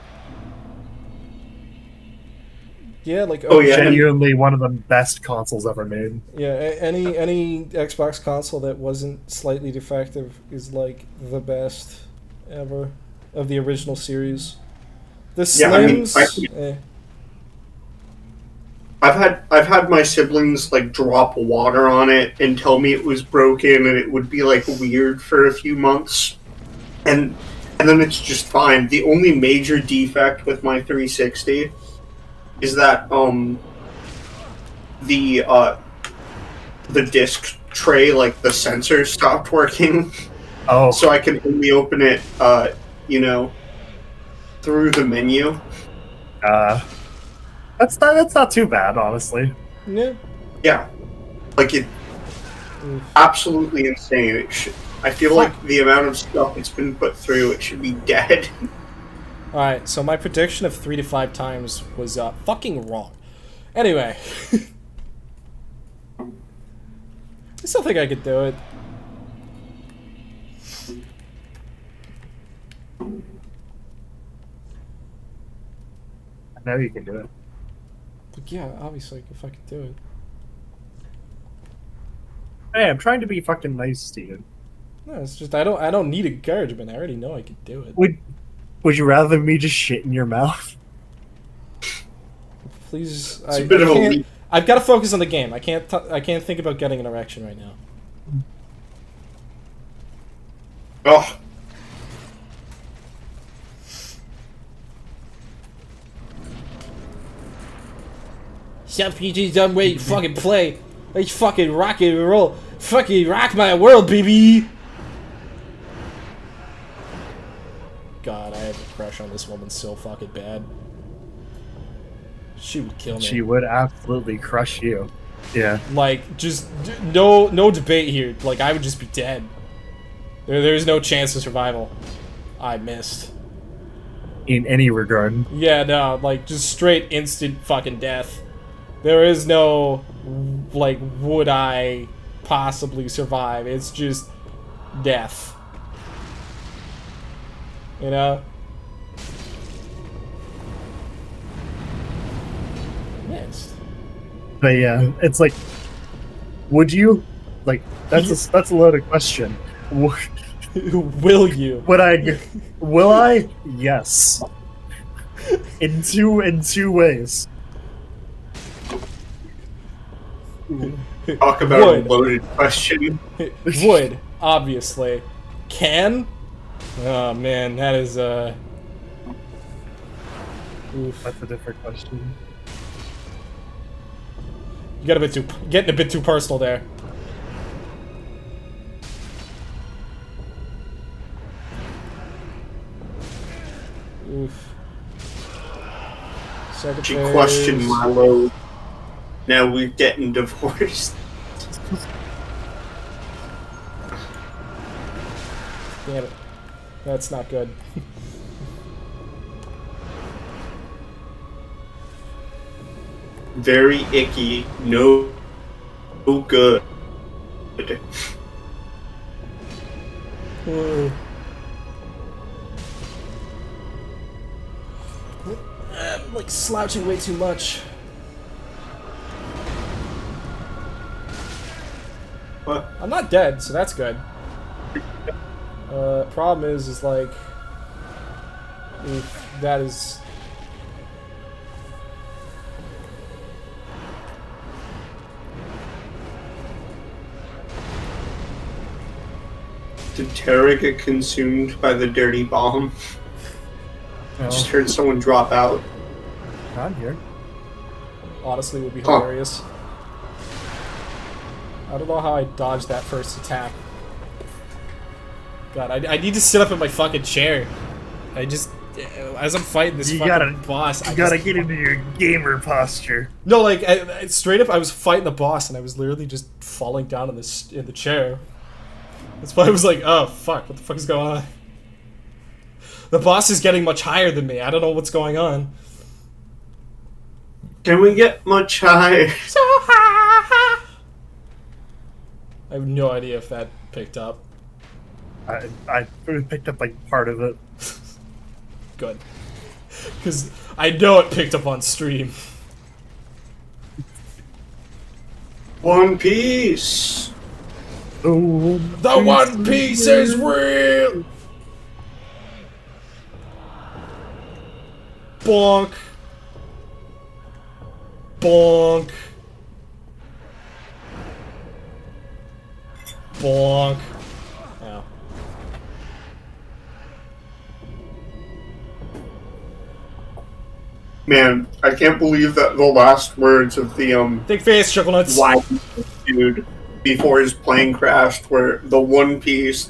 [SPEAKER 2] Yeah, like
[SPEAKER 1] genuinely one of the best consoles ever made.
[SPEAKER 2] Yeah, any Xbox console that wasn't slightly defective is like the best ever of the original series. The Slims.
[SPEAKER 5] I've had my siblings like drop water on it and tell me it was broken, and it would be like weird for a few months, and then it's just fine. The only major defect with my 360 is that the disc tray, like the sensor, stopped working.
[SPEAKER 1] Oh,
[SPEAKER 5] so I can only open it, through the menu.
[SPEAKER 1] That's not too bad, honestly.
[SPEAKER 2] Yeah.
[SPEAKER 5] Yeah, like it. Absolutely insane. I feel like the amount of stuff it's been put through, it should be dead.
[SPEAKER 2] Alright, so my prediction of 3 to 5 times was fucking wrong. Anyway. I still think I could do it.
[SPEAKER 1] I know you can do it.
[SPEAKER 2] But yeah, obviously, if I could do it.
[SPEAKER 1] Hey, I'm trying to be fucking nice, Steven.
[SPEAKER 2] No, it's just I don't need encouragement. I already know I could do it.
[SPEAKER 1] Would you rather me just shit in your mouth?
[SPEAKER 2] Please,
[SPEAKER 5] it's a bit of a leap.
[SPEAKER 2] I've got to focus on the game. I can't think about getting an erection right now.
[SPEAKER 5] Oh.
[SPEAKER 2] Chef PG's done where you fucking play. Let's fucking rock and roll. Fucking rock my world, baby! God, I have a crush on this woman so fucking bad. She would kill me.
[SPEAKER 1] She would absolutely crush you. Yeah.
[SPEAKER 2] Like, just no debate here. Like, I would just be dead. There's no chance of survival. I missed.
[SPEAKER 1] In any regard.
[SPEAKER 2] Yeah, no, like, just straight instant fucking death. There is no, like, would I possibly survive? It's just death. You know? Missed.
[SPEAKER 1] But yeah, it's like, would you? Like, that's a loaded question.
[SPEAKER 2] Will you?
[SPEAKER 1] Will I? Yes. In two ways.
[SPEAKER 5] Talk about a loaded question.
[SPEAKER 2] Would, obviously. Can? Oh man, that is oof.
[SPEAKER 1] That's a different question.
[SPEAKER 2] You got getting a bit too personal there. Oof. Second
[SPEAKER 5] She
[SPEAKER 2] phase.
[SPEAKER 5] questioned my load. Now we're getting divorced.
[SPEAKER 2] Damn it. That's not good.
[SPEAKER 5] Very icky. No good.
[SPEAKER 2] I'm like slouching way too much.
[SPEAKER 5] What?
[SPEAKER 2] I'm not dead, so that's good. Problem is like, that is.
[SPEAKER 5] Did Terra get consumed by the dirty bomb? I just heard someone drop out.
[SPEAKER 1] I'm here.
[SPEAKER 2] Honestly, would be
[SPEAKER 5] Huh.
[SPEAKER 2] hilarious. I don't know how I dodged that first attack. God, I need to sit up in my fucking chair. I just, as I'm fighting this boss,
[SPEAKER 1] You gotta get into your gamer posture.
[SPEAKER 2] No, like straight up, I was fighting the boss and I was literally just falling down in the chair. That's why I was like, oh fuck, what the fuck is going on? The boss is getting much higher than me. I don't know what's going on.
[SPEAKER 5] Can we get much higher?
[SPEAKER 2] So high. I have no idea if that picked up.
[SPEAKER 1] I picked up like part of it.
[SPEAKER 2] Good. Because I know it picked up on stream.
[SPEAKER 5] One Piece!
[SPEAKER 2] The One Piece is real! Bonk. Bonk. Bonk. Ow.
[SPEAKER 5] Man, I can't believe that the last words of the
[SPEAKER 2] Big face, chocolates.
[SPEAKER 5] why dude before his plane crashed were the One Piece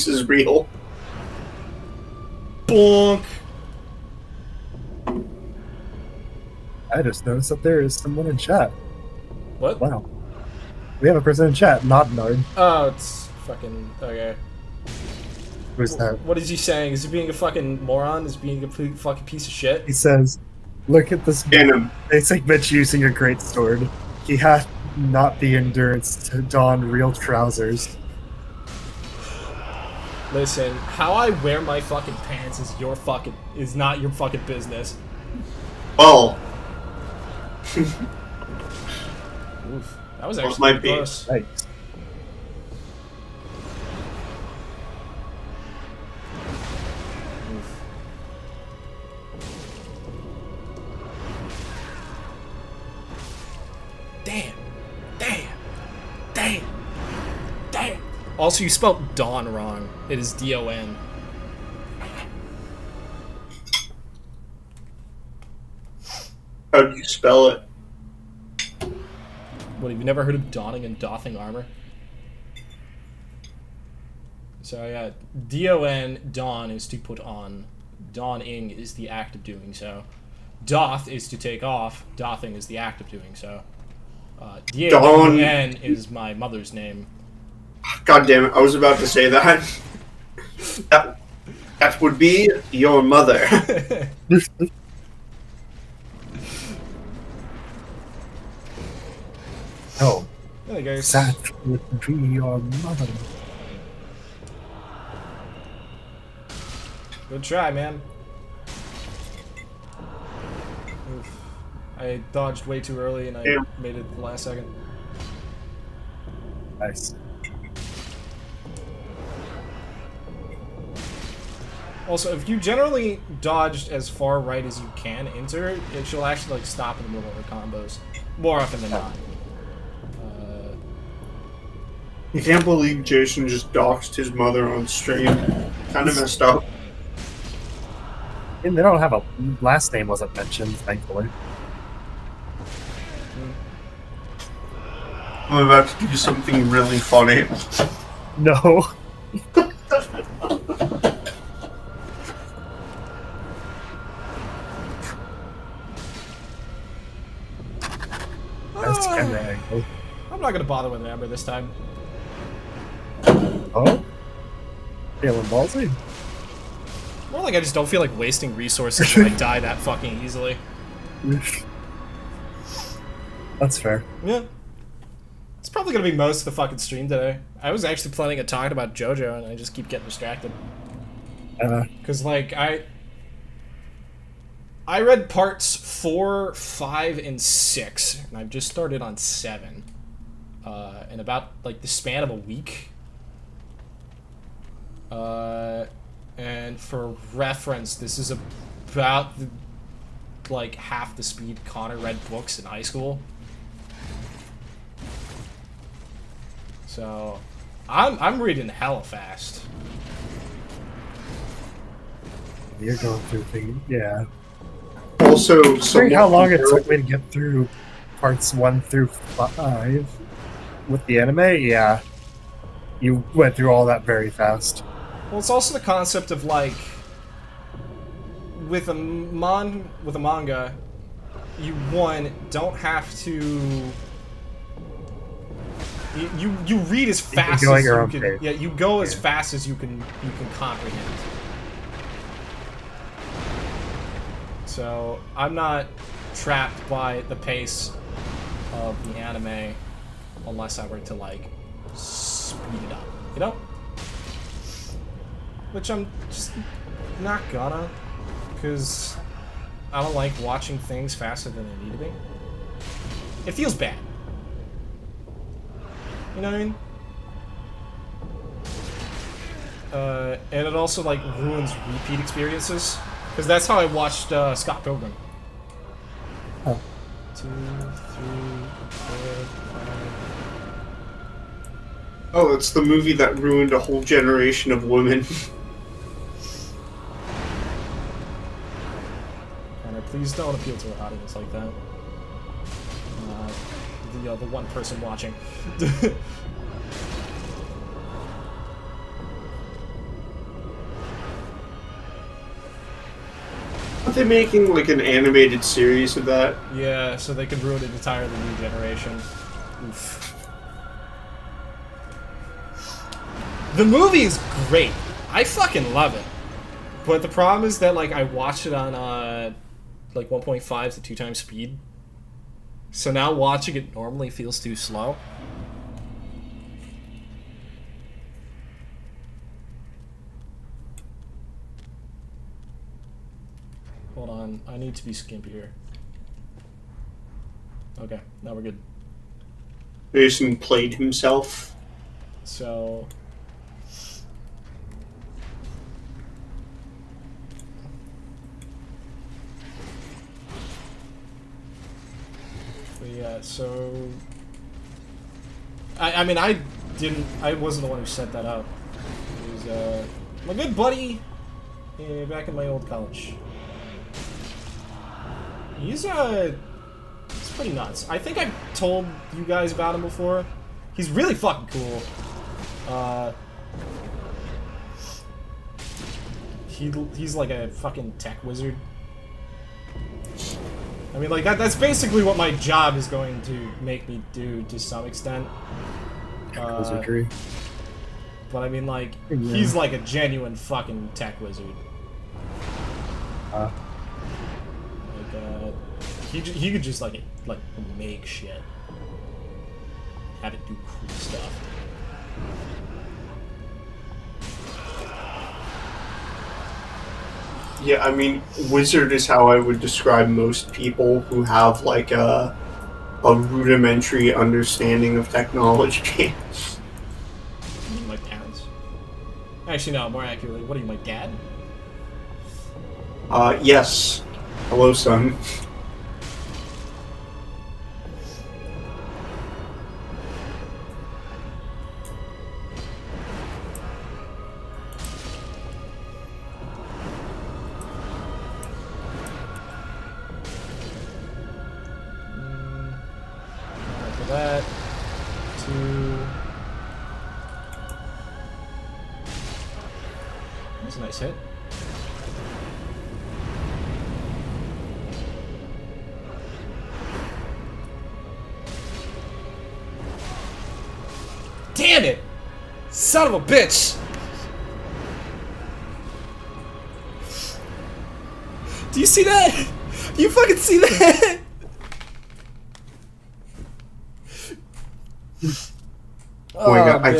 [SPEAKER 5] is real.
[SPEAKER 2] Bonk.
[SPEAKER 1] I just noticed that there is someone in chat.
[SPEAKER 2] What?
[SPEAKER 1] Wow. We have a person in chat, not Nard.
[SPEAKER 2] Oh, it's fucking okay.
[SPEAKER 1] Who's that?
[SPEAKER 2] What is he saying? Is he being a fucking moron? Is he being a complete fucking piece of shit?
[SPEAKER 1] He says, look at this
[SPEAKER 5] Venom.
[SPEAKER 1] basic bitch using a great sword. He hath not the endurance to don real trousers.
[SPEAKER 2] Listen, how I wear my fucking pants is not your fucking business.
[SPEAKER 5] Well,
[SPEAKER 2] Oof. That was
[SPEAKER 5] What
[SPEAKER 2] actually
[SPEAKER 5] might
[SPEAKER 2] pretty
[SPEAKER 5] be?
[SPEAKER 2] close.
[SPEAKER 1] Thanks.
[SPEAKER 2] Damn. Damn. Damn. Damn. Also, you spelled Dawn wrong. It is D-O-N.
[SPEAKER 5] how do you spell it?
[SPEAKER 2] What, have you never heard of donning and doffing armor? So, yeah, D-O-N, don is to put on. Donning is the act of doing so. Doth is to take off. Doffing is the act of doing so. D-A-W-N is my mother's name.
[SPEAKER 5] God damn it, I was about to say that. That would be your mother.
[SPEAKER 1] Oh,
[SPEAKER 2] There you go.
[SPEAKER 1] that would be your mother.
[SPEAKER 2] Good try, man. Oof. I dodged way too early and I
[SPEAKER 5] Yeah.
[SPEAKER 2] made it the last second.
[SPEAKER 1] Nice.
[SPEAKER 2] Also, if you generally dodged as far right as you can into it, it should actually like stop in the middle of the combos. More often than not.
[SPEAKER 5] You can't believe Jason just doxed his mother on stream. Kind of messed up.
[SPEAKER 1] And they don't have a last name wasn't mentioned, thankfully.
[SPEAKER 5] I'm about to do something really funny.
[SPEAKER 1] No. That's kind of angle.
[SPEAKER 2] I'm not gonna bother with Amber this time.
[SPEAKER 1] Oh? Feeling ballsy?
[SPEAKER 2] More like I just don't feel like wasting resources when I die that fucking easily.
[SPEAKER 1] That's fair.
[SPEAKER 2] Yeah. It's probably gonna be most of the fucking stream today. I was actually planning on talking about Jojo and I just keep getting distracted. Cause like I read parts 4, 5, and 6, and I've just started on 7. In about, like, the span of a week. And for reference, this is about, like, half the speed Connor read books in high school. So, I'm reading hella fast.
[SPEAKER 1] You're going through things, yeah.
[SPEAKER 5] Also,
[SPEAKER 1] Considering how long it took me to get through parts 1 through 5 with the anime, yeah. You went through all that very fast.
[SPEAKER 2] Well, it's also the concept of, like, with a manga, you don't have to. You read as fast as you can. Yeah, you go as fast as you can comprehend. So I'm not trapped by the pace of the anime unless I were to, like, speed it up, you know? Which I'm just not gonna, because I don't like watching things faster than they need to be. It feels bad. You know what I mean? And it also, like, ruins repeat experiences. Because that's how I watched Scott Pilgrim.
[SPEAKER 1] Oh.
[SPEAKER 2] 2, 3, 4, 5.
[SPEAKER 5] Oh, it's the movie that ruined a whole generation of women.
[SPEAKER 2] Connor, please don't appeal to an audience like that. The one person watching.
[SPEAKER 5] Aren't they making, like, an animated series of that?
[SPEAKER 2] Yeah, so they could ruin an entirely new generation. Oof. The movie is great. I fucking love it. But the problem is that, like, I watched it on, like, 1.5 to 2 times speed. So now watching it normally feels too slow. Hold on, I need to be skimpier. Okay, now we're good.
[SPEAKER 5] Jason played himself.
[SPEAKER 2] So... yeah, so... I mean, I wasn't the one who set that up. It was, my good buddy back in my old college. He's pretty nuts. I think I've told you guys about him before. He's really fucking cool. He's like a fucking tech wizard. I mean, like, that's basically what my job is going to make me do to some extent.
[SPEAKER 1] Wizardry.
[SPEAKER 2] But I mean, like,
[SPEAKER 1] yeah.
[SPEAKER 2] He's like a genuine fucking tech wizard. He could just like make shit, have it do cool stuff.
[SPEAKER 5] Yeah, I mean, wizard is how I would describe most people who have, like, a rudimentary understanding of technology.
[SPEAKER 2] You mean my parents? Actually, no, more accurately, what are you, my dad?
[SPEAKER 5] Yes. Hello, son.
[SPEAKER 2] After that, 2. That's a nice hit. Damn it! Son of a bitch! Do you see that? Do you fucking see that?
[SPEAKER 5] Oh my god,
[SPEAKER 2] man.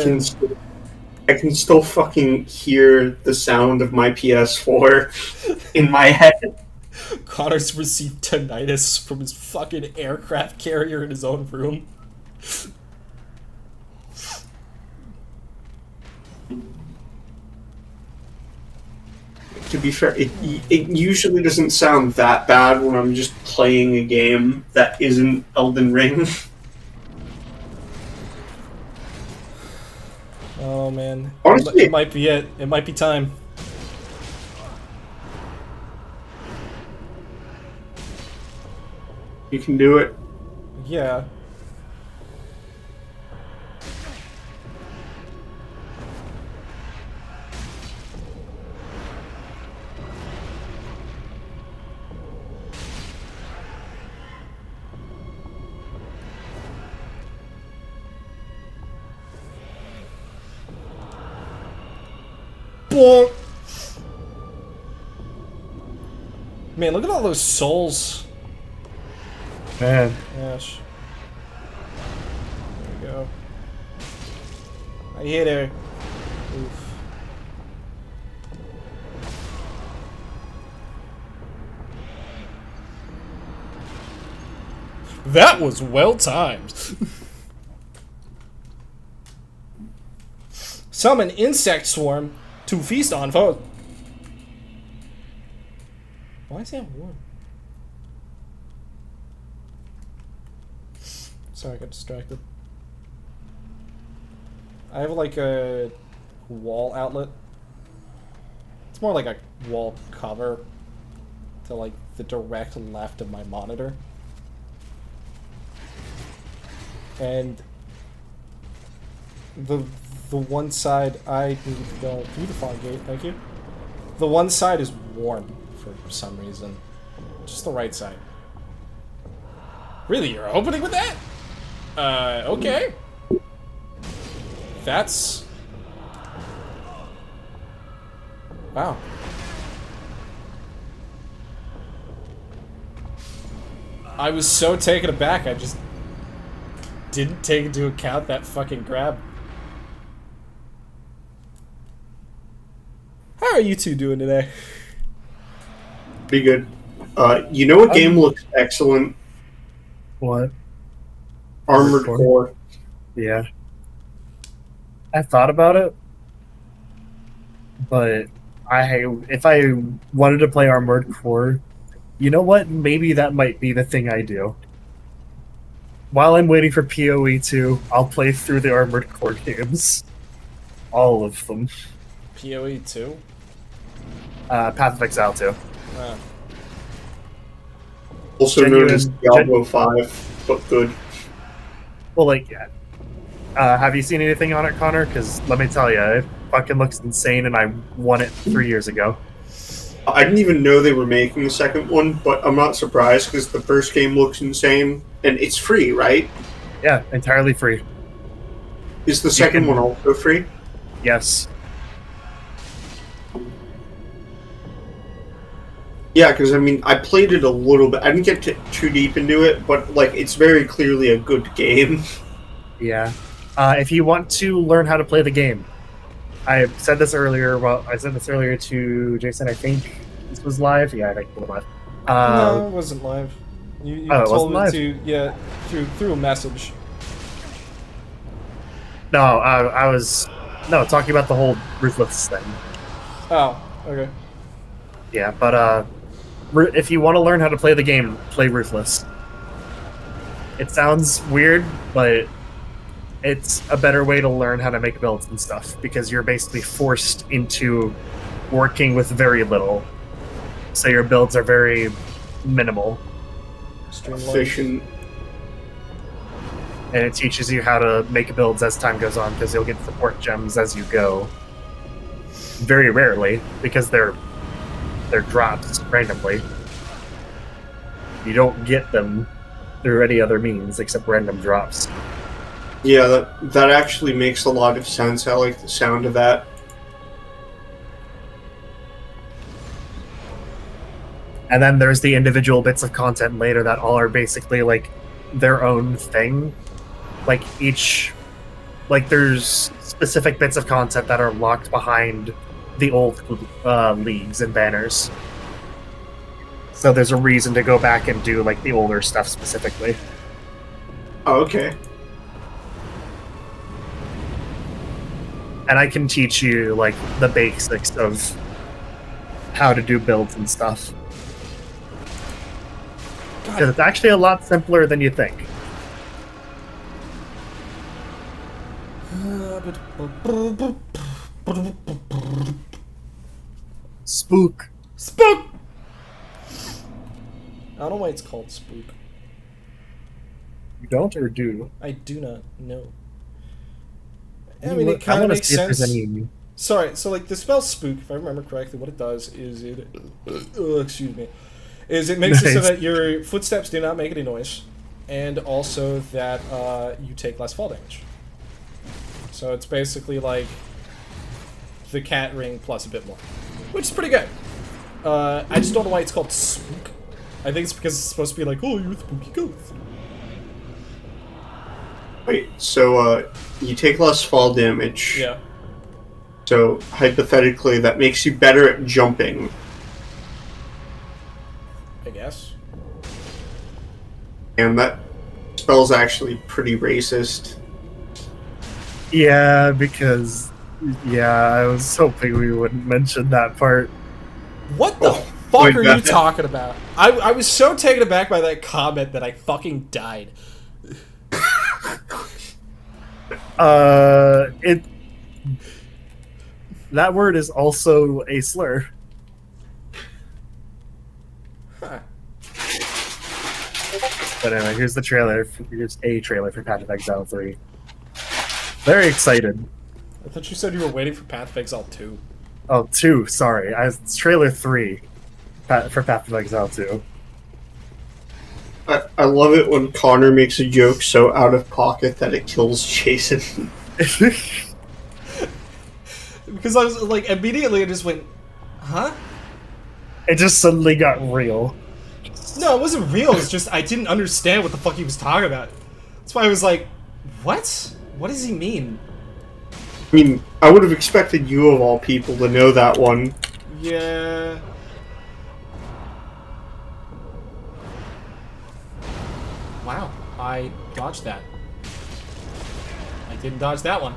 [SPEAKER 5] I can still fucking hear the sound of my PS4 in my head.
[SPEAKER 2] Connor's received tinnitus from his fucking aircraft carrier in his own room.
[SPEAKER 5] To be fair, it usually doesn't sound that bad when I'm just playing a game that isn't Elden Ring.
[SPEAKER 2] Oh man.
[SPEAKER 5] Honestly,
[SPEAKER 2] It might be it. It might be time.
[SPEAKER 5] you can do it.
[SPEAKER 2] Yeah. Bonk. Man, look at all those souls.
[SPEAKER 1] Man,
[SPEAKER 2] Gosh. There we go. I hit her. Oof. That was well timed. Summon insect swarm to feast on foes. Why is that warm? Sorry, I got distracted. I have like a wall outlet. It's more like a wall cover to like the direct left of my monitor. And the one side I need to go through the fog gate, thank you. The one side is warm for some reason. Just the right side. Really, you're opening with that? Okay. That's... Wow. I was so taken aback, I just didn't take into account that fucking grab. How are you two doing today?
[SPEAKER 5] Be good. You know what game looks excellent?
[SPEAKER 1] what?
[SPEAKER 5] Armored
[SPEAKER 1] Core?
[SPEAKER 5] Core.
[SPEAKER 1] Yeah. I thought about it, but if I wanted to play Armored Core, you know what? Maybe that might be the thing I do. While I'm waiting for PoE 2, I'll play through the Armored Core games. All of them.
[SPEAKER 2] PoE 2?
[SPEAKER 1] Path of Exile 2.
[SPEAKER 5] Also known as Diablo 5, but good.
[SPEAKER 1] Well, like, yeah. Have you seen anything on it, Connor? Because let me tell you, it fucking looks insane, and I won it 3 years ago.
[SPEAKER 5] I didn't even know they were making the second one, but I'm not surprised because the first game looks insane, and it's free, right?
[SPEAKER 1] Yeah, entirely free.
[SPEAKER 5] Is the second one also free?
[SPEAKER 1] Yes.
[SPEAKER 5] Yeah, because I mean, I played it a little bit. I didn't get too deep into it, but like, it's very clearly a good game.
[SPEAKER 1] Yeah. If you want to learn how to play the game, I said this earlier. Well, I said this earlier to Jason. I think this was live. Yeah, I think it was live.
[SPEAKER 2] No, it wasn't live. You
[SPEAKER 1] Oh, it
[SPEAKER 2] told
[SPEAKER 1] wasn't
[SPEAKER 2] me
[SPEAKER 1] live?
[SPEAKER 2] to, yeah, through a message.
[SPEAKER 1] No, I was talking about the whole Ruthless thing.
[SPEAKER 2] Oh, okay.
[SPEAKER 1] Yeah, but if you want to learn how to play the game, play Ruthless. It sounds weird, but it's a better way to learn how to make builds and stuff, because you're basically forced into working with very little. So your builds are very minimal.
[SPEAKER 2] Streamlined.
[SPEAKER 5] Efficient.
[SPEAKER 1] And it teaches you how to make builds as time goes on, because you'll get support gems as you go. Very rarely, because they're dropped randomly. You don't get them through any other means except random drops.
[SPEAKER 5] Yeah, that actually makes a lot of sense. I like the sound of that.
[SPEAKER 1] And then there's the individual bits of content later that all are basically like their own thing. Like there's specific bits of content that are locked behind the old leagues and banners. So there's a reason to go back and do like the older stuff specifically.
[SPEAKER 5] Oh, okay.
[SPEAKER 1] And I can teach you like the basics of how to do builds and stuff. Because it's actually a lot simpler than you think. Spook.
[SPEAKER 2] Spook! I don't know why it's called spook.
[SPEAKER 1] You don't or do?
[SPEAKER 2] I do not know. I mean, it kind of
[SPEAKER 1] wanna
[SPEAKER 2] makes
[SPEAKER 1] see if
[SPEAKER 2] sense.
[SPEAKER 1] there's any-
[SPEAKER 2] Sorry, so like the spell spook, if I remember correctly, what it does is it, excuse me, is it makes it so
[SPEAKER 1] Nice.
[SPEAKER 2] that your footsteps do not make any noise, and also that you take less fall damage. So it's basically like the cat ring plus a bit more, which is pretty good. I just don't know why it's called spook. I think it's because it's supposed to be like, oh, you're a spooky ghost.
[SPEAKER 5] Wait, so you take less fall damage.
[SPEAKER 2] Yeah.
[SPEAKER 5] So hypothetically, that makes you better at jumping.
[SPEAKER 2] I guess.
[SPEAKER 5] And that spell's actually pretty racist.
[SPEAKER 1] Yeah, because I was hoping we wouldn't mention that part.
[SPEAKER 2] What the
[SPEAKER 5] Oh,
[SPEAKER 2] fuck
[SPEAKER 5] wait,
[SPEAKER 2] are you
[SPEAKER 5] that-
[SPEAKER 2] talking about? I was so taken aback by that comment that I fucking died.
[SPEAKER 1] It. That word is also a slur.
[SPEAKER 2] Huh.
[SPEAKER 1] But anyway, here's the trailer. Here's a trailer for Path of Exile 3. Very excited.
[SPEAKER 2] I thought you said you were waiting for Path of Exile 2.
[SPEAKER 1] Oh, 2, sorry. It's trailer 3 for Path of Exile 2.
[SPEAKER 5] I love it when Connor makes a joke so out of pocket that it kills Jason.
[SPEAKER 2] Because I was like, immediately I just went, huh?
[SPEAKER 1] It just suddenly got real.
[SPEAKER 2] No, it wasn't real. It's just I didn't understand what the fuck he was talking about. That's why I was like, what? What does he mean?
[SPEAKER 5] I mean, I would have expected you of all people to know that one.
[SPEAKER 2] Yeah. Wow, I dodged that. I didn't dodge that one.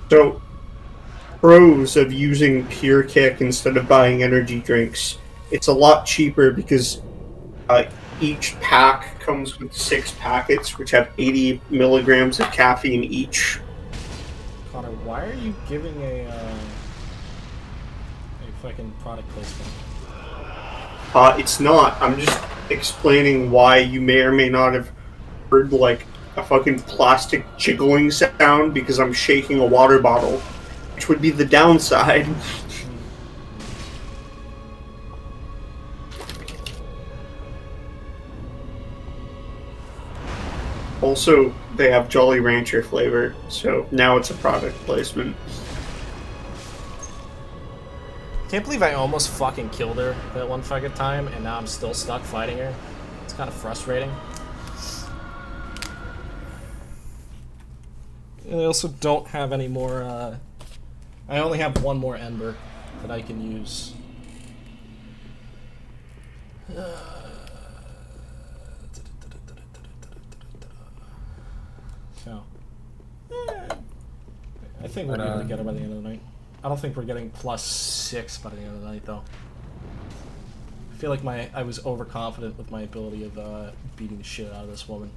[SPEAKER 5] So, pros of using Pure Kick instead of buying energy drinks. It's a lot cheaper because each pack comes with 6 packets, which have 80 milligrams of caffeine each.
[SPEAKER 2] Connor, why are you giving a fucking product placement?
[SPEAKER 5] It's not. I'm just explaining why you may or may not have heard, like, a fucking plastic jiggling sound because I'm shaking a water bottle, which would be the downside. Also, they have Jolly Rancher flavor, so now it's a product placement.
[SPEAKER 2] Can't believe I almost fucking killed her that one fucking time, and now I'm still stuck fighting her. It's kind of frustrating. And I also don't have any more, I only have one more ember that I can use. So, I think we're able to get her by the end of the night. I don't think we're getting +6 by the end of the night, though. I feel like I was overconfident with my ability of beating the shit out of this woman.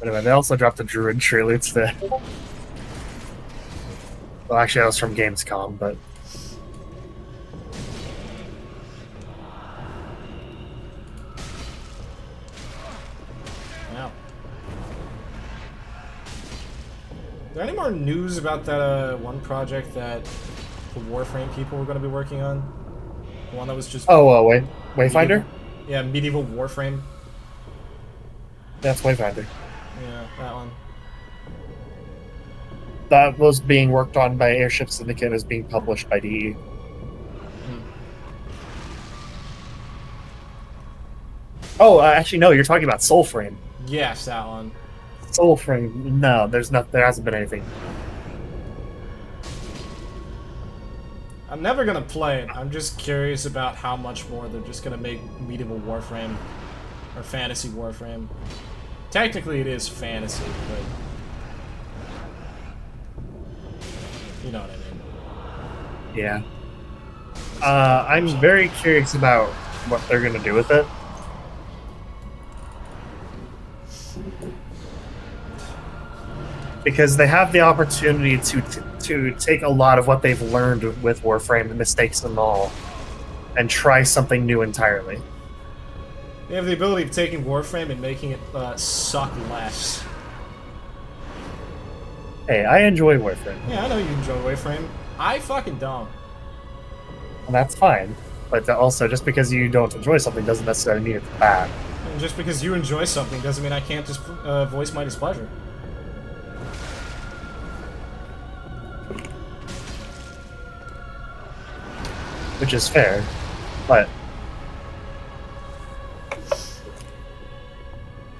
[SPEAKER 1] Anyway, they also dropped a Druid trailer today. Well, actually, that was from Gamescom, but...
[SPEAKER 2] Wow. Is there any more news about that one project that the Warframe people were going to be working on? The one that was just...
[SPEAKER 1] Oh, Wayfinder?
[SPEAKER 2] Yeah, Medieval Warframe.
[SPEAKER 1] That's Wayfinder.
[SPEAKER 2] Yeah, that one.
[SPEAKER 1] That was being worked on by Airship Syndicate and is being published by DE. Oh, actually, no, you're talking about Soulframe.
[SPEAKER 2] Yes, that one.
[SPEAKER 1] Soul Frame. No, there's not. There hasn't been anything.
[SPEAKER 2] I'm never gonna play it. I'm just curious about how much more they're just gonna make Medieval Warframe or Fantasy Warframe. Technically, it is fantasy, but you know what I mean.
[SPEAKER 1] Yeah. I'm very curious about what they're gonna do with it. Because they have the opportunity to take a lot of what they've learned with Warframe, the mistakes and all, and try something new entirely.
[SPEAKER 2] They have the ability of taking Warframe and making it suck less.
[SPEAKER 1] Hey, I enjoy Warframe,
[SPEAKER 2] Yeah, I know you enjoy Warframe. I fucking don't.
[SPEAKER 1] and that's fine. But also, just because you don't enjoy something doesn't necessarily mean it's bad.
[SPEAKER 2] And just because you enjoy something doesn't mean I can't just voice my displeasure.
[SPEAKER 1] Which is fair, but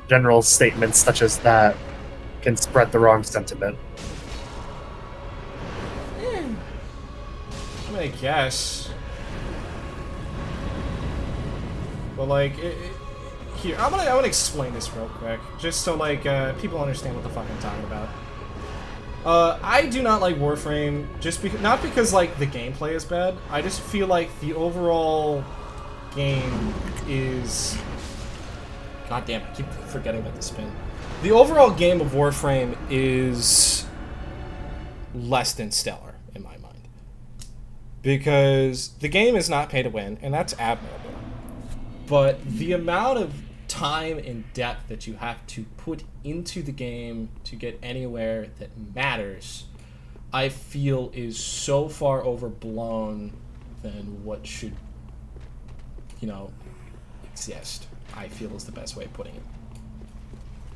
[SPEAKER 1] general statements such as that can spread the wrong sentiment.
[SPEAKER 2] I mean, I guess. But like, here, I'm gonna explain this real quick, just so like people understand what the fuck I'm talking about. I do not like Warframe, just because not because like the gameplay is bad. I just feel like the overall game is. God damn it! I keep forgetting about the spin. The overall game of Warframe is less than stellar in my mind, because the game is not pay to win, and that's admirable. But the amount of time and depth that you have to put into the game to get anywhere that matters, I feel is so far overblown than what should, you know, exist. I feel is the best way of putting it.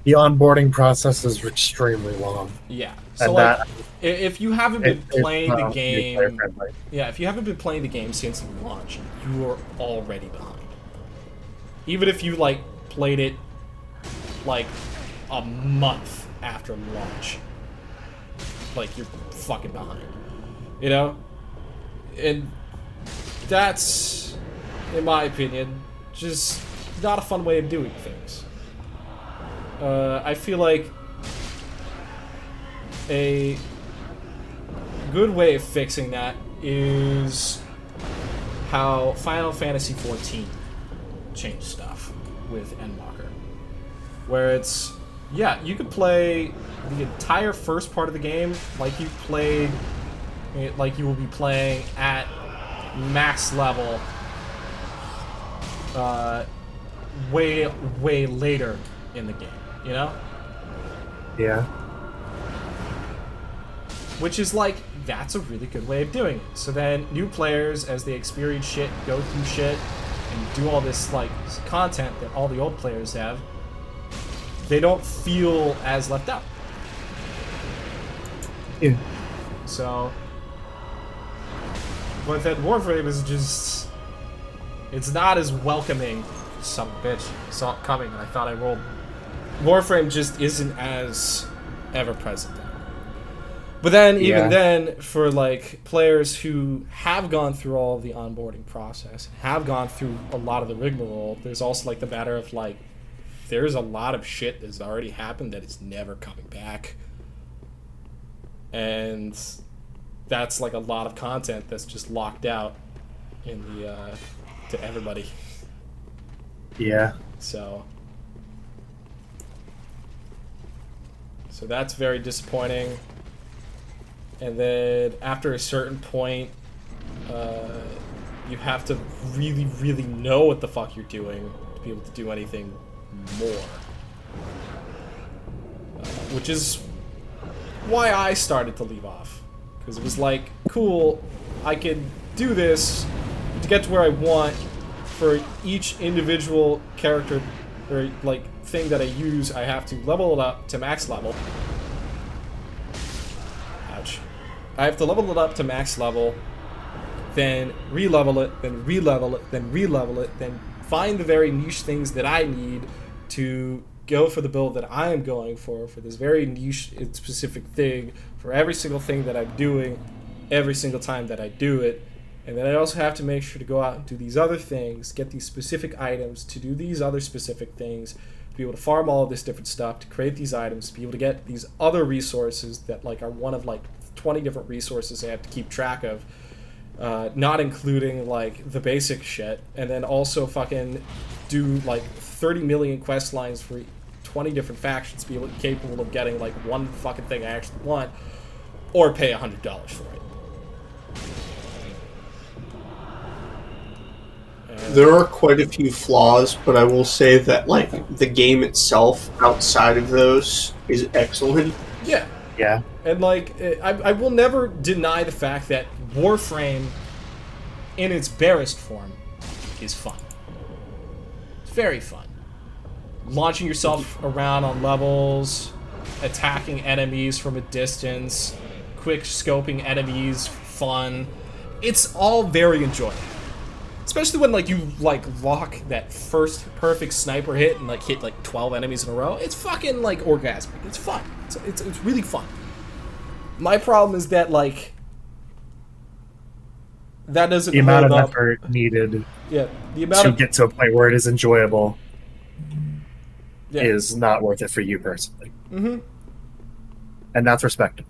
[SPEAKER 1] The onboarding process is extremely long.
[SPEAKER 2] Yeah. So
[SPEAKER 1] And
[SPEAKER 2] like,
[SPEAKER 1] that-
[SPEAKER 2] if you haven't been playing the
[SPEAKER 1] not
[SPEAKER 2] game,
[SPEAKER 1] player-friendly.
[SPEAKER 2] yeah, if you haven't been playing the game since launch, you are already behind. Even if you like played it like a month after launch, like you're fucking behind, you know? And that's, in my opinion, just not a fun way of doing things. I feel like a good way of fixing that is how Final Fantasy XIV changed stuff with Endwalker, where it's, yeah, you could play the entire first part of the game like you played, like you will be playing at max level way later in the game, you know?
[SPEAKER 1] Yeah.
[SPEAKER 2] Which is like, that's a really good way of doing it. So then new players, as they experience shit, go through shit, and do all this like content that all the old players have, they don't feel as left out.
[SPEAKER 1] Yeah.
[SPEAKER 2] So, but then Warframe is just, it's not as welcoming. Son of a bitch, I saw it coming and I thought I rolled. Warframe just isn't as ever present there. But then, even then, for like players who have gone through all of the onboarding process, have gone through a lot of the rigmarole, there's also like the matter of like, there's a lot of shit that's already happened that is never coming back. And that's like a lot of content that's just locked out in the to everybody.
[SPEAKER 1] Yeah.
[SPEAKER 2] So that's very disappointing. And then after a certain point, you have to really, really know what the fuck you're doing to be able to do anything more. Which is why I started to leave off. Because it was like, cool, I can do this to get to where I want. For each individual character or like thing that I use, I have to level it up to max level. Ouch. I have to level it up to max level, then re-level it, then re-level it, then re-level it, then find the very niche things that I need to go for the build that I am going for this very niche and specific thing, for every single thing that I'm doing, every single time that I do it. And then I also have to make sure to go out and do these other things, get these specific items, to do these other specific things, to be able to farm all of this different stuff, to create these items, to be able to get these other resources that like are one of like 20 different resources I have to keep track of, not including like the basic shit, and then also fucking do like 30 million quest lines for 20 different factions to be capable of getting like one fucking thing I actually want, or pay $100 for it.
[SPEAKER 5] There are quite a few flaws, but I will say that like the game itself, outside of those, is excellent.
[SPEAKER 2] Yeah.
[SPEAKER 1] Yeah.
[SPEAKER 2] And like, I will never deny the fact that Warframe, in its barest form, is fun. It's very fun. Launching yourself around on levels, attacking enemies from a distance, quick scoping enemies, fun. It's all very enjoyable. Especially when like you like lock that first perfect sniper hit and like hit like 12 enemies in a row. It's fucking like orgasmic. It's fun. It's really fun. My problem is that like that doesn't
[SPEAKER 1] The amount of
[SPEAKER 2] hold up.
[SPEAKER 1] effort needed
[SPEAKER 2] Yeah, the amount
[SPEAKER 1] to
[SPEAKER 2] of
[SPEAKER 1] get to a point where it is enjoyable
[SPEAKER 2] yeah.
[SPEAKER 1] is not worth it for you personally.
[SPEAKER 2] Mm-hmm.
[SPEAKER 1] And that's respectable.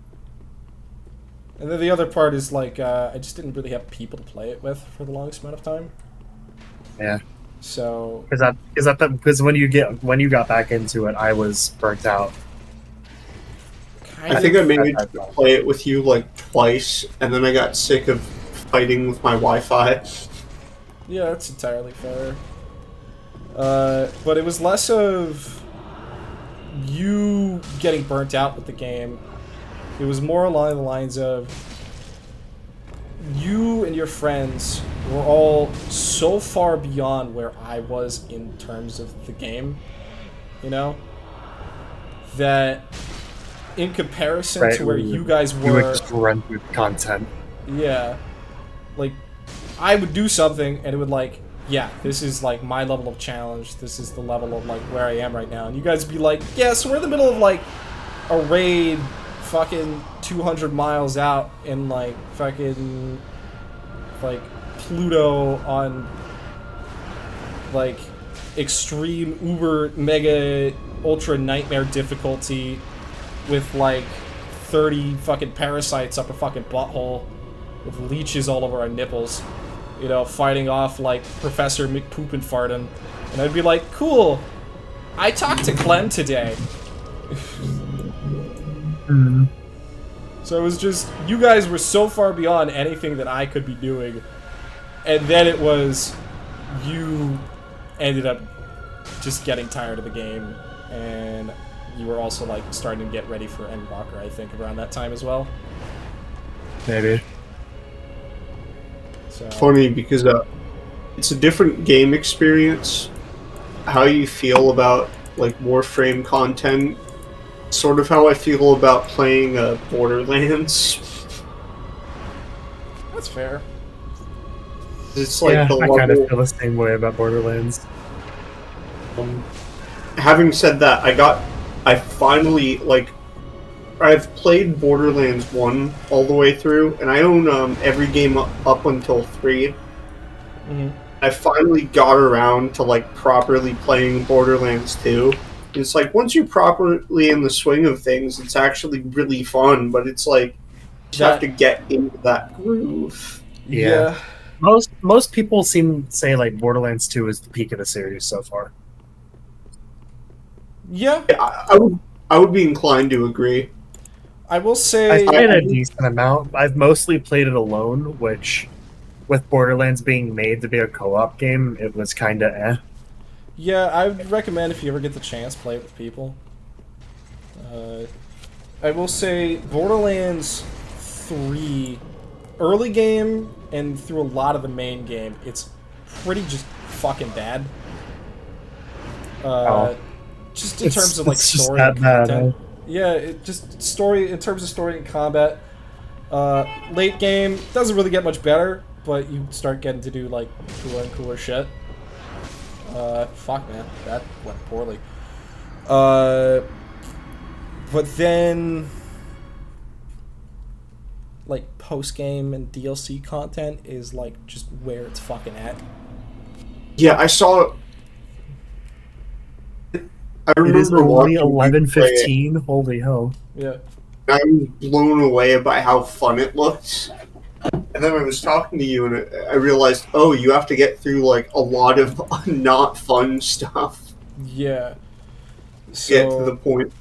[SPEAKER 2] And then the other part is like I just didn't really have people to play it with for the longest amount of time.
[SPEAKER 1] Yeah.
[SPEAKER 2] So
[SPEAKER 1] Because when you got back into it, I was burnt out.
[SPEAKER 5] I think I managed to play it with you like twice, and then I got sick of fighting with my Wi-Fi.
[SPEAKER 2] Yeah, that's entirely fair. But it was less of you getting burnt out with the game. It was more along the lines of you and your friends were all so far beyond where I was in terms of the game, you know? That in comparison to where you guys
[SPEAKER 1] You would
[SPEAKER 2] were...
[SPEAKER 1] just run through the content.
[SPEAKER 2] Yeah. Like, I would do something and it would like, yeah, this is like my level of challenge. This is the level of like where I am right now. And you guys would be like, yeah, so we're in the middle of like a raid fucking 200 miles out in like fucking like Pluto on like extreme uber mega ultra nightmare difficulty with like 30 fucking parasites up a fucking butthole with leeches all over our nipples, you know, fighting off like Professor McPoopinfartin. And I'd be like, cool, I talked to Clem today. So it was just, you guys were so far beyond anything that I could be doing. And then it was, you ended up just getting tired of the game. And you were also like starting to get ready for Endwalker, I think, around that time as well.
[SPEAKER 1] Maybe.
[SPEAKER 5] So. Funny because it's a different game experience. How you feel about like Warframe content, sort of how I feel about playing Borderlands.
[SPEAKER 2] That's fair.
[SPEAKER 5] It's like
[SPEAKER 1] yeah,
[SPEAKER 5] the
[SPEAKER 1] I
[SPEAKER 5] level...
[SPEAKER 1] kind of feel the same way about Borderlands.
[SPEAKER 5] Having said that, I finally, like, I've played Borderlands 1 all the way through, and I own every game up until 3.
[SPEAKER 2] Mm-hmm.
[SPEAKER 5] I finally got around to, like, properly playing Borderlands 2. It's like, once you're properly in the swing of things, it's actually really fun, but it's like, you have to get into that groove.
[SPEAKER 2] Yeah.
[SPEAKER 1] Most people say, like, Borderlands 2 is the peak of the series so far.
[SPEAKER 2] Yeah.
[SPEAKER 5] I would be inclined to agree.
[SPEAKER 2] I will say...
[SPEAKER 1] I've played a decent amount. I've mostly played it alone, which, with Borderlands being made to be a co-op game, it was kind of eh.
[SPEAKER 2] Yeah, I would recommend if you ever get the chance, play it with people. I will say Borderlands 3, early game and through a lot of the main game, it's pretty just fucking bad. Just in terms of like story and content. Yeah, it just story in terms of story and combat. Late game doesn't really get much better, but you start getting to do like cooler and cooler shit. Fuck man, that went poorly. But then, like, post-game and DLC content is, like, just where it's fucking at.
[SPEAKER 5] Yeah, I saw. I
[SPEAKER 1] It is
[SPEAKER 5] remember
[SPEAKER 1] only
[SPEAKER 5] watching you play it,
[SPEAKER 1] 11:15. Holy hell!
[SPEAKER 2] Yeah.
[SPEAKER 5] and I was blown away by how fun it looked. And then I was talking to you, and I realized, oh, you have to get through like a lot of not fun stuff
[SPEAKER 2] Yeah.
[SPEAKER 5] to get to the
[SPEAKER 2] So,
[SPEAKER 5] point.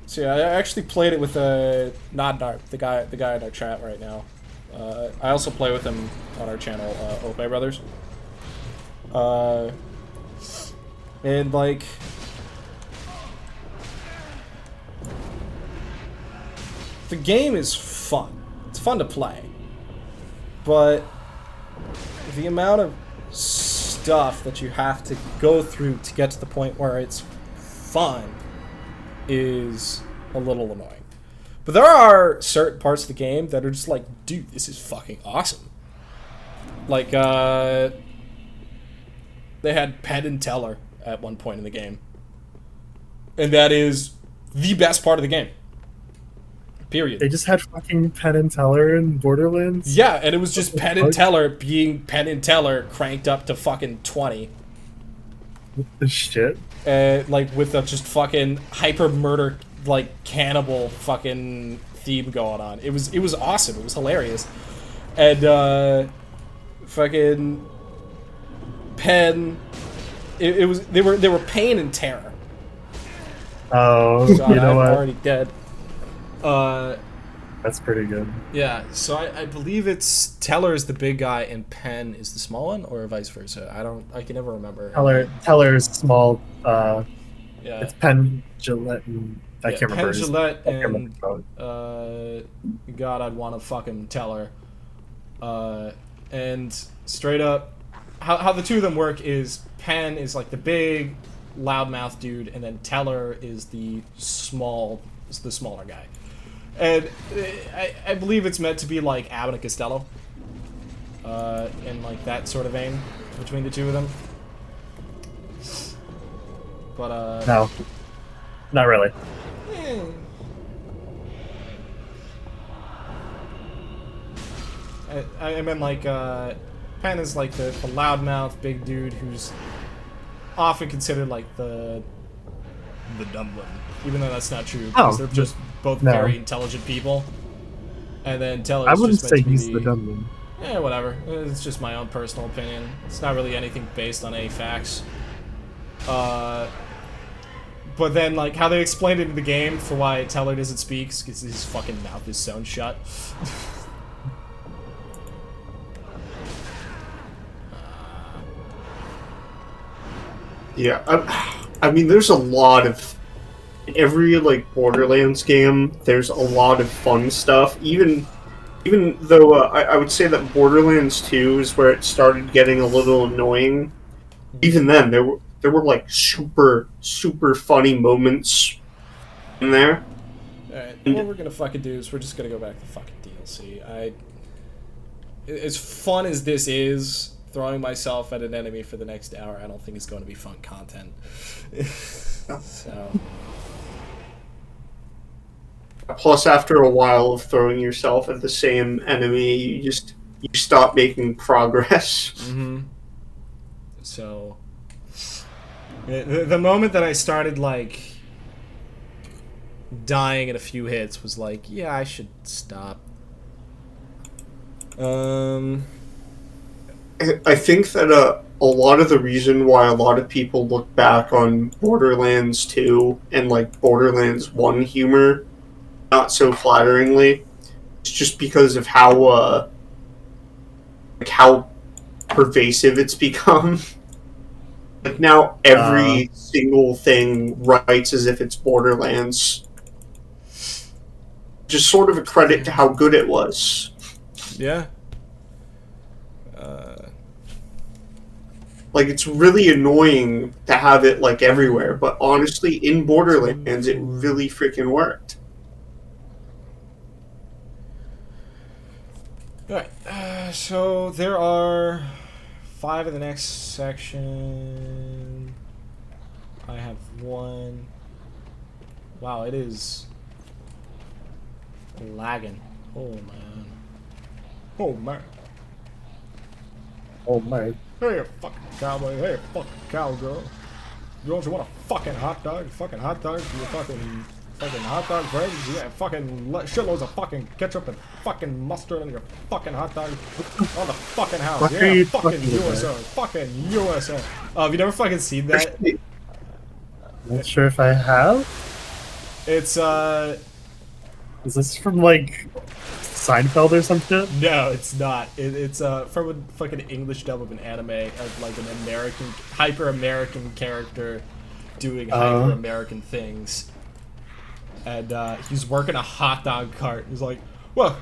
[SPEAKER 2] yeah, I actually played it with Nodnar, the guy in our chat right now. I also play with him on our channel, Opay Brothers. And like, the game is fun. It's fun to play. But the amount of stuff that you have to go through to get to the point where it's fun is a little annoying. But there are certain parts of the game that are just like, dude, this is fucking awesome. Like, they had Penn and Teller at one point in the game. And that is the best part of the game. Period.
[SPEAKER 1] They just had fucking Penn and Teller in Borderlands.
[SPEAKER 2] Yeah, and it was just Penn and Teller being Penn and Teller cranked up to fucking 20.
[SPEAKER 1] What the shit?
[SPEAKER 2] Like, with a just fucking hyper murder, like, cannibal fucking theme going on. It was awesome. It was hilarious. And, fucking Penn, they were pain and terror.
[SPEAKER 1] Oh,
[SPEAKER 2] God,
[SPEAKER 1] you know
[SPEAKER 2] I'm
[SPEAKER 1] what?
[SPEAKER 2] already dead.
[SPEAKER 1] That's pretty good.
[SPEAKER 2] Yeah, so I believe it's Teller is the big guy and Penn is the small one, or vice versa. I can never remember.
[SPEAKER 1] Teller's small.
[SPEAKER 2] Yeah.
[SPEAKER 1] It's Penn, Gillette, and I can't remember.
[SPEAKER 2] Penn
[SPEAKER 1] his-
[SPEAKER 2] Gillette
[SPEAKER 1] I can't
[SPEAKER 2] and
[SPEAKER 1] remember.
[SPEAKER 2] God, I'd want to fucking Teller. And straight up, how the two of them work is Penn is like the big loudmouth dude, and then Teller is the smaller guy. And I believe it's meant to be like Abbott and Costello, in like that sort of aim between the two of them. But
[SPEAKER 1] No, not really.
[SPEAKER 2] I mean, like, Penn is like the loudmouth big dude who's often considered like the dumb one, even though that's not true because they're just both very intelligent people. And then Teller's
[SPEAKER 1] I wouldn't
[SPEAKER 2] just
[SPEAKER 1] say
[SPEAKER 2] meant to
[SPEAKER 1] he's
[SPEAKER 2] be
[SPEAKER 1] the dumb one.
[SPEAKER 2] Yeah, whatever. It's just my own personal opinion. It's not really anything based on any facts. But then, like, how they explained it in the game for why Teller doesn't speak is because his fucking mouth is sewn shut.
[SPEAKER 5] Yeah, I mean, there's a lot of every like Borderlands game. There's a lot of fun stuff. Even though I would say that Borderlands 2 is where it started getting a little annoying. Even then, there were like super funny moments in there.
[SPEAKER 2] Alright, what we're gonna fucking do is we're just gonna go back to fucking DLC. As fun as this is, throwing myself at an enemy for the next hour, I don't think it's going to be fun content. So.
[SPEAKER 5] Plus, after a while of throwing yourself at the same enemy, you stop making progress.
[SPEAKER 2] Mm-hmm. So, the moment that I started, like, dying at a few hits was like, yeah, I should stop.
[SPEAKER 5] I think that a lot of the reason why a lot of people look back on Borderlands 2 and like Borderlands 1 humor not so flatteringly is just because of how pervasive it's become. Like now every single thing writes as if it's Borderlands. Just sort of a credit to how good it was.
[SPEAKER 2] Yeah.
[SPEAKER 5] Like, it's really annoying to have it, like, everywhere, but honestly, in Borderlands, it really freaking worked.
[SPEAKER 2] Alright, so there are 5 in the next section. I have 1, Wow, it is lagging. Oh man. Oh man.
[SPEAKER 1] Oh my.
[SPEAKER 2] Hey, you fucking cowboy. Hey, you fucking cowgirl. Don't you want a fucking hot dog? Fucking hot dog for your fucking hot dog friends? Yeah, fucking shitloads of fucking ketchup and fucking mustard on your fucking hot dog on the fucking house.
[SPEAKER 1] What are
[SPEAKER 2] Yeah,
[SPEAKER 1] you
[SPEAKER 2] fucking
[SPEAKER 1] talking
[SPEAKER 2] USA.
[SPEAKER 1] about?
[SPEAKER 2] Fucking USA. Have you never fucking seen that?
[SPEAKER 1] Not sure if I have.
[SPEAKER 2] It's
[SPEAKER 1] Is this from like Seinfeld or some shit?
[SPEAKER 2] no, it's not. It's from a fucking English dub of an anime of like an American, hyper-American character doing hyper-American things. And he's working a hot dog cart. He's like, well,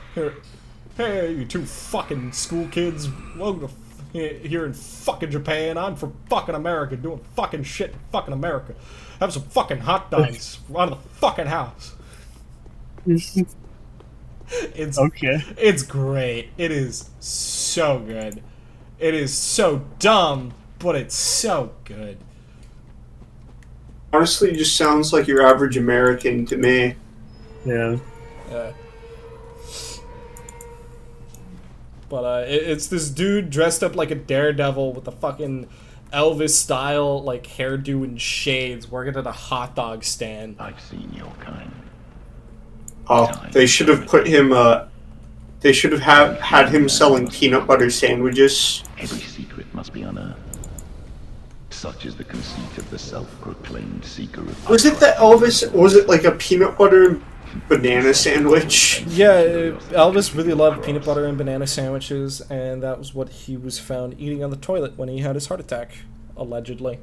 [SPEAKER 2] hey, you two fucking school kids, welcome to here in fucking Japan. I'm from fucking America doing fucking shit in fucking America. Have some fucking hot dogs out of the fucking house. It's
[SPEAKER 1] Okay.
[SPEAKER 2] It's great. It is so good. It is so dumb, but it's so good.
[SPEAKER 5] Honestly, it just sounds like your average American to me.
[SPEAKER 1] Yeah.
[SPEAKER 2] But it's this dude dressed up like a daredevil with a fucking Elvis style like hairdo and shades working at a hot dog stand.
[SPEAKER 6] I've seen your kind.
[SPEAKER 5] Oh, they should have put him. They should have had him selling peanut butter sandwiches.
[SPEAKER 6] Every secret must be unearthed. Such is the conceit of the self-proclaimed seeker of...
[SPEAKER 5] Was it that Elvis? Was it like a peanut butter banana sandwich?
[SPEAKER 2] Yeah, Elvis really loved peanut butter and banana sandwiches, and that was what he was found eating on the toilet when he had his heart attack, allegedly.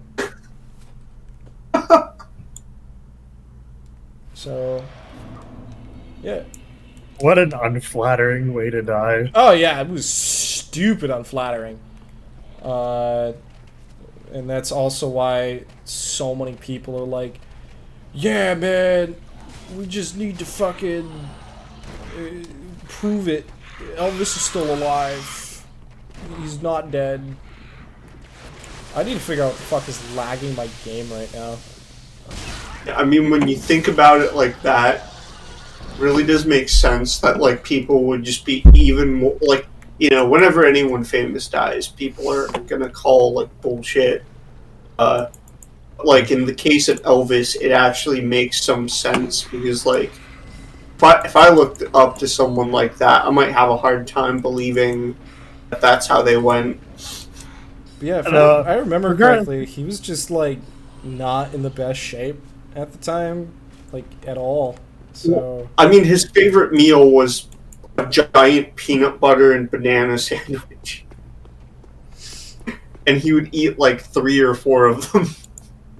[SPEAKER 2] So, yeah.
[SPEAKER 1] What an unflattering way to die.
[SPEAKER 2] Oh yeah, it was stupid unflattering. And that's also why so many people are like, yeah, man, we just need to fucking prove it. Elvis is still alive. He's not dead. I need to figure out what the fuck is lagging my game right now.
[SPEAKER 5] I mean, when you think about it like that, it really does make sense that like people would just be even more like, you know, whenever anyone famous dies, people are gonna call like bullshit. Like in the case of Elvis, it actually makes some sense because like, if I looked up to someone like that, I might have a hard time believing that that's how they went.
[SPEAKER 2] But yeah, if I remember correctly, he was just like not in the best shape at the time, like at all. So
[SPEAKER 5] I mean, his favorite meal was a giant peanut butter and banana sandwich. And he would eat like 3 or 4 of them.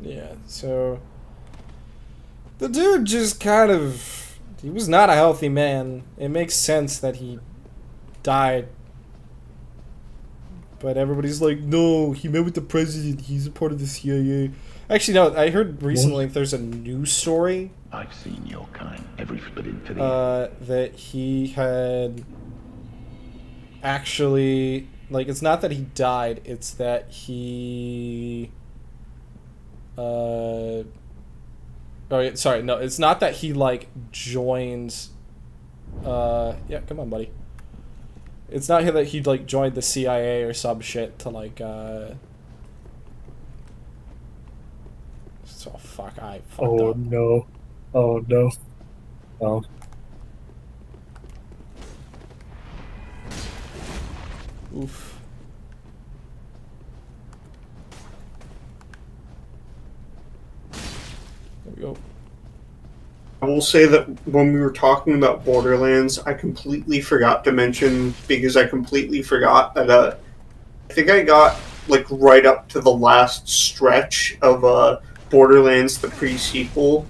[SPEAKER 2] yeah, so the dude just kind of, he was not a healthy man. It makes sense that he died. But everybody's like, no, he met with the president. He's a part of the CIA. Actually, no, I heard recently there's a news story.
[SPEAKER 6] I've seen your kind. Every foot into the...
[SPEAKER 2] That he had actually, like, it's not that he died, it's that he oh yeah, sorry, no, it's not that he like joined yeah, come on buddy, it's not that he like joined the CIA or some shit to like so fuck, I fucked
[SPEAKER 1] Oh
[SPEAKER 2] up.
[SPEAKER 1] no. Oh no. Oh.
[SPEAKER 2] Oof. There we go.
[SPEAKER 5] I will say that when we were talking about Borderlands, I completely forgot to mention, because I completely forgot that I think I got like right up to the last stretch of Borderlands, the pre-sequel.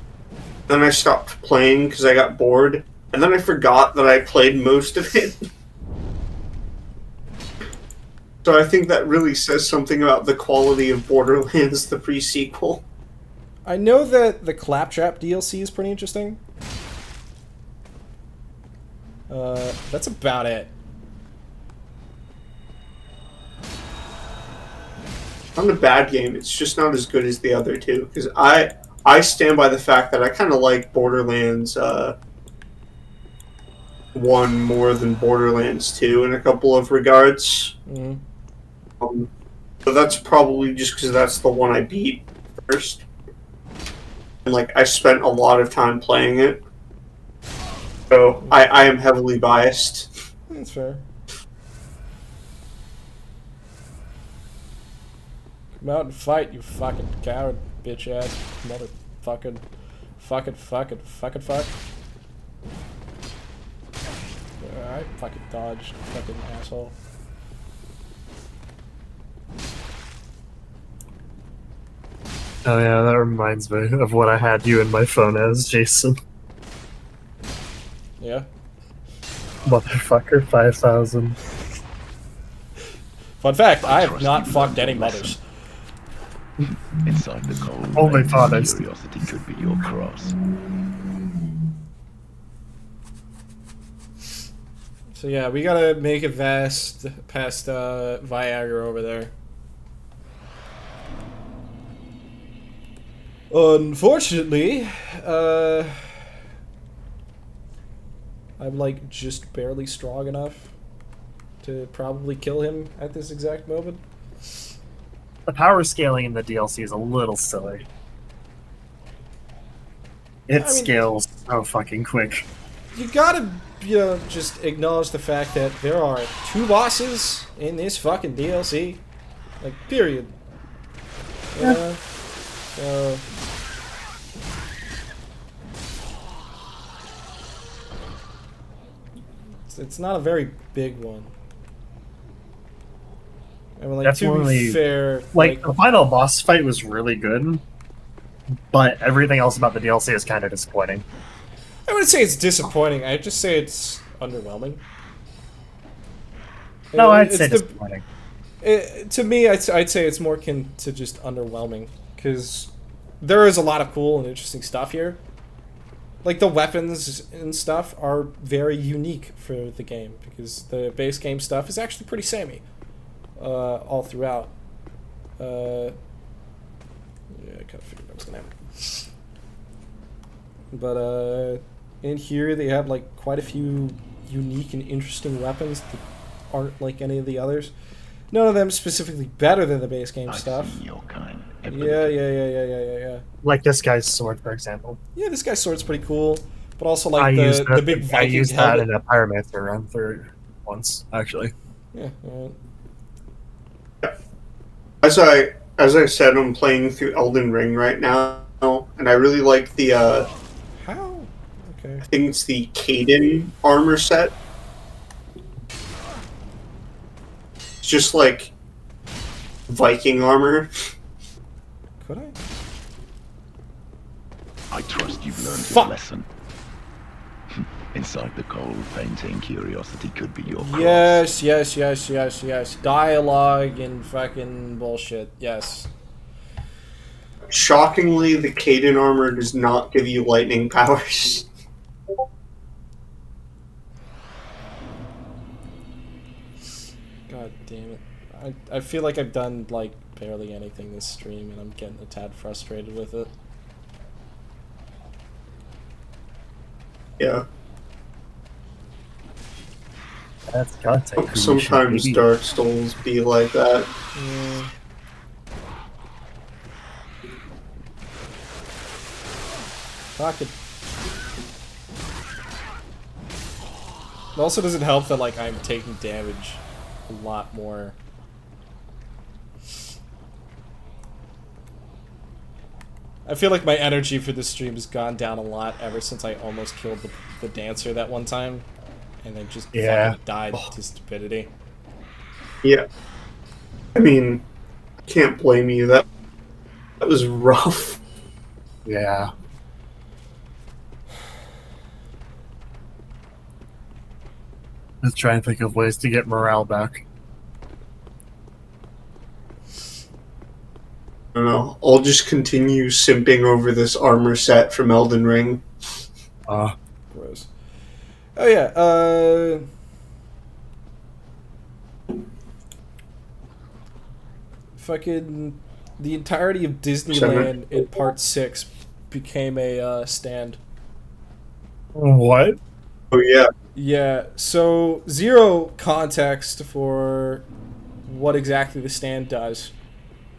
[SPEAKER 5] Then I stopped playing because I got bored, and then I forgot that I played most of it. So I think that really says something about the quality of Borderlands, the pre-sequel.
[SPEAKER 2] I know that the Claptrap DLC is pretty interesting. That's about it.
[SPEAKER 5] Not a bad game, it's just not as good as the other two. Because I I stand by the fact that I kind of like Borderlands 1 more than Borderlands 2 in a couple of regards.
[SPEAKER 2] Mhm.
[SPEAKER 5] But that's probably just because that's the one I beat first. And, like, I spent a lot of time playing it. So, I am heavily biased.
[SPEAKER 2] That's fair. Come out and fight, you fucking coward, bitch ass, motherfucking, fuck. Alright, fucking dodge, fucking asshole.
[SPEAKER 1] Oh yeah, that reminds me of what I had you in my phone as, Jason.
[SPEAKER 2] Yeah.
[SPEAKER 1] Motherfucker 5000.
[SPEAKER 2] Fun fact, I have not fucked any mothers.
[SPEAKER 6] Inside the cold
[SPEAKER 1] Only
[SPEAKER 6] veins,
[SPEAKER 1] fathers.
[SPEAKER 6] curiosity could be your cross.
[SPEAKER 2] So yeah, we gotta make it past Viagra over there. Unfortunately, I'm like just barely strong enough to probably kill him at this exact moment.
[SPEAKER 1] The power scaling in the DLC is a little silly. It scales so fucking quick.
[SPEAKER 2] You gotta, just acknowledge the fact that there are 2 bosses in this fucking DLC. Like, period.
[SPEAKER 1] Yeah.
[SPEAKER 2] It's not a very big one. I mean, like, to
[SPEAKER 1] Definitely,
[SPEAKER 2] be fair,
[SPEAKER 1] like, the final boss fight was really good, but everything else about the DLC is kind of disappointing.
[SPEAKER 2] I wouldn't say it's disappointing. I'd just say it's underwhelming.
[SPEAKER 1] No, I'd
[SPEAKER 2] It's
[SPEAKER 1] say disappointing.
[SPEAKER 2] To me, I'd say it's more akin to just underwhelming, because there is a lot of cool and interesting stuff here. Like, the weapons and stuff are very unique for the game, because the base game stuff is actually pretty samey all throughout. Yeah, I kind of figured that was going to happen. But in here, they have, like, quite a few unique and interesting weapons that aren't like any of the others. None of them specifically better than the base game stuff.
[SPEAKER 6] I've seen your kind.
[SPEAKER 2] Yeah.
[SPEAKER 1] Like this guy's sword, for example.
[SPEAKER 2] Yeah, this guy's sword's pretty cool, but also
[SPEAKER 1] I
[SPEAKER 2] like
[SPEAKER 1] used
[SPEAKER 2] the big
[SPEAKER 1] I
[SPEAKER 2] Viking
[SPEAKER 1] used that
[SPEAKER 2] helmet.
[SPEAKER 1] in a Pyromancer run through once, actually.
[SPEAKER 2] Yeah.
[SPEAKER 5] As I said, I'm playing through Elden Ring right now, and I really like the
[SPEAKER 2] How? Okay.
[SPEAKER 5] I think it's the Caden armor set. It's just like Viking armor.
[SPEAKER 2] Could I?
[SPEAKER 6] I trust you've learned
[SPEAKER 2] Fuck.
[SPEAKER 6] your lesson. Inside the cold, painting curiosity could be your cross.
[SPEAKER 2] Yes. Dialogue and fucking bullshit. Yes.
[SPEAKER 5] Shockingly, the Caden armor does not give you lightning powers.
[SPEAKER 2] God damn it. I feel like I've done like barely anything this stream, and I'm getting a tad frustrated with it.
[SPEAKER 5] Yeah.
[SPEAKER 1] That's gotta take creation,
[SPEAKER 5] Sometimes
[SPEAKER 1] baby.
[SPEAKER 5] Dark Souls be like that.
[SPEAKER 2] Yeah. Fuck it. It also doesn't help that like I'm taking damage a lot more. I feel like my energy for this stream has gone down a lot ever since I almost killed the dancer that one time, and I just fucking died to stupidity.
[SPEAKER 5] Yeah. I mean, I can't blame you. That was rough.
[SPEAKER 1] Yeah. Let's try and think of ways to get morale back.
[SPEAKER 5] I don't know. I'll just continue simping over this armor set from Elden Ring.
[SPEAKER 2] Gross. Oh yeah, fucking the entirety of Disneyland in Part 6 became a stand.
[SPEAKER 1] What?
[SPEAKER 5] Oh yeah.
[SPEAKER 2] Yeah, so zero context for what exactly the stand does.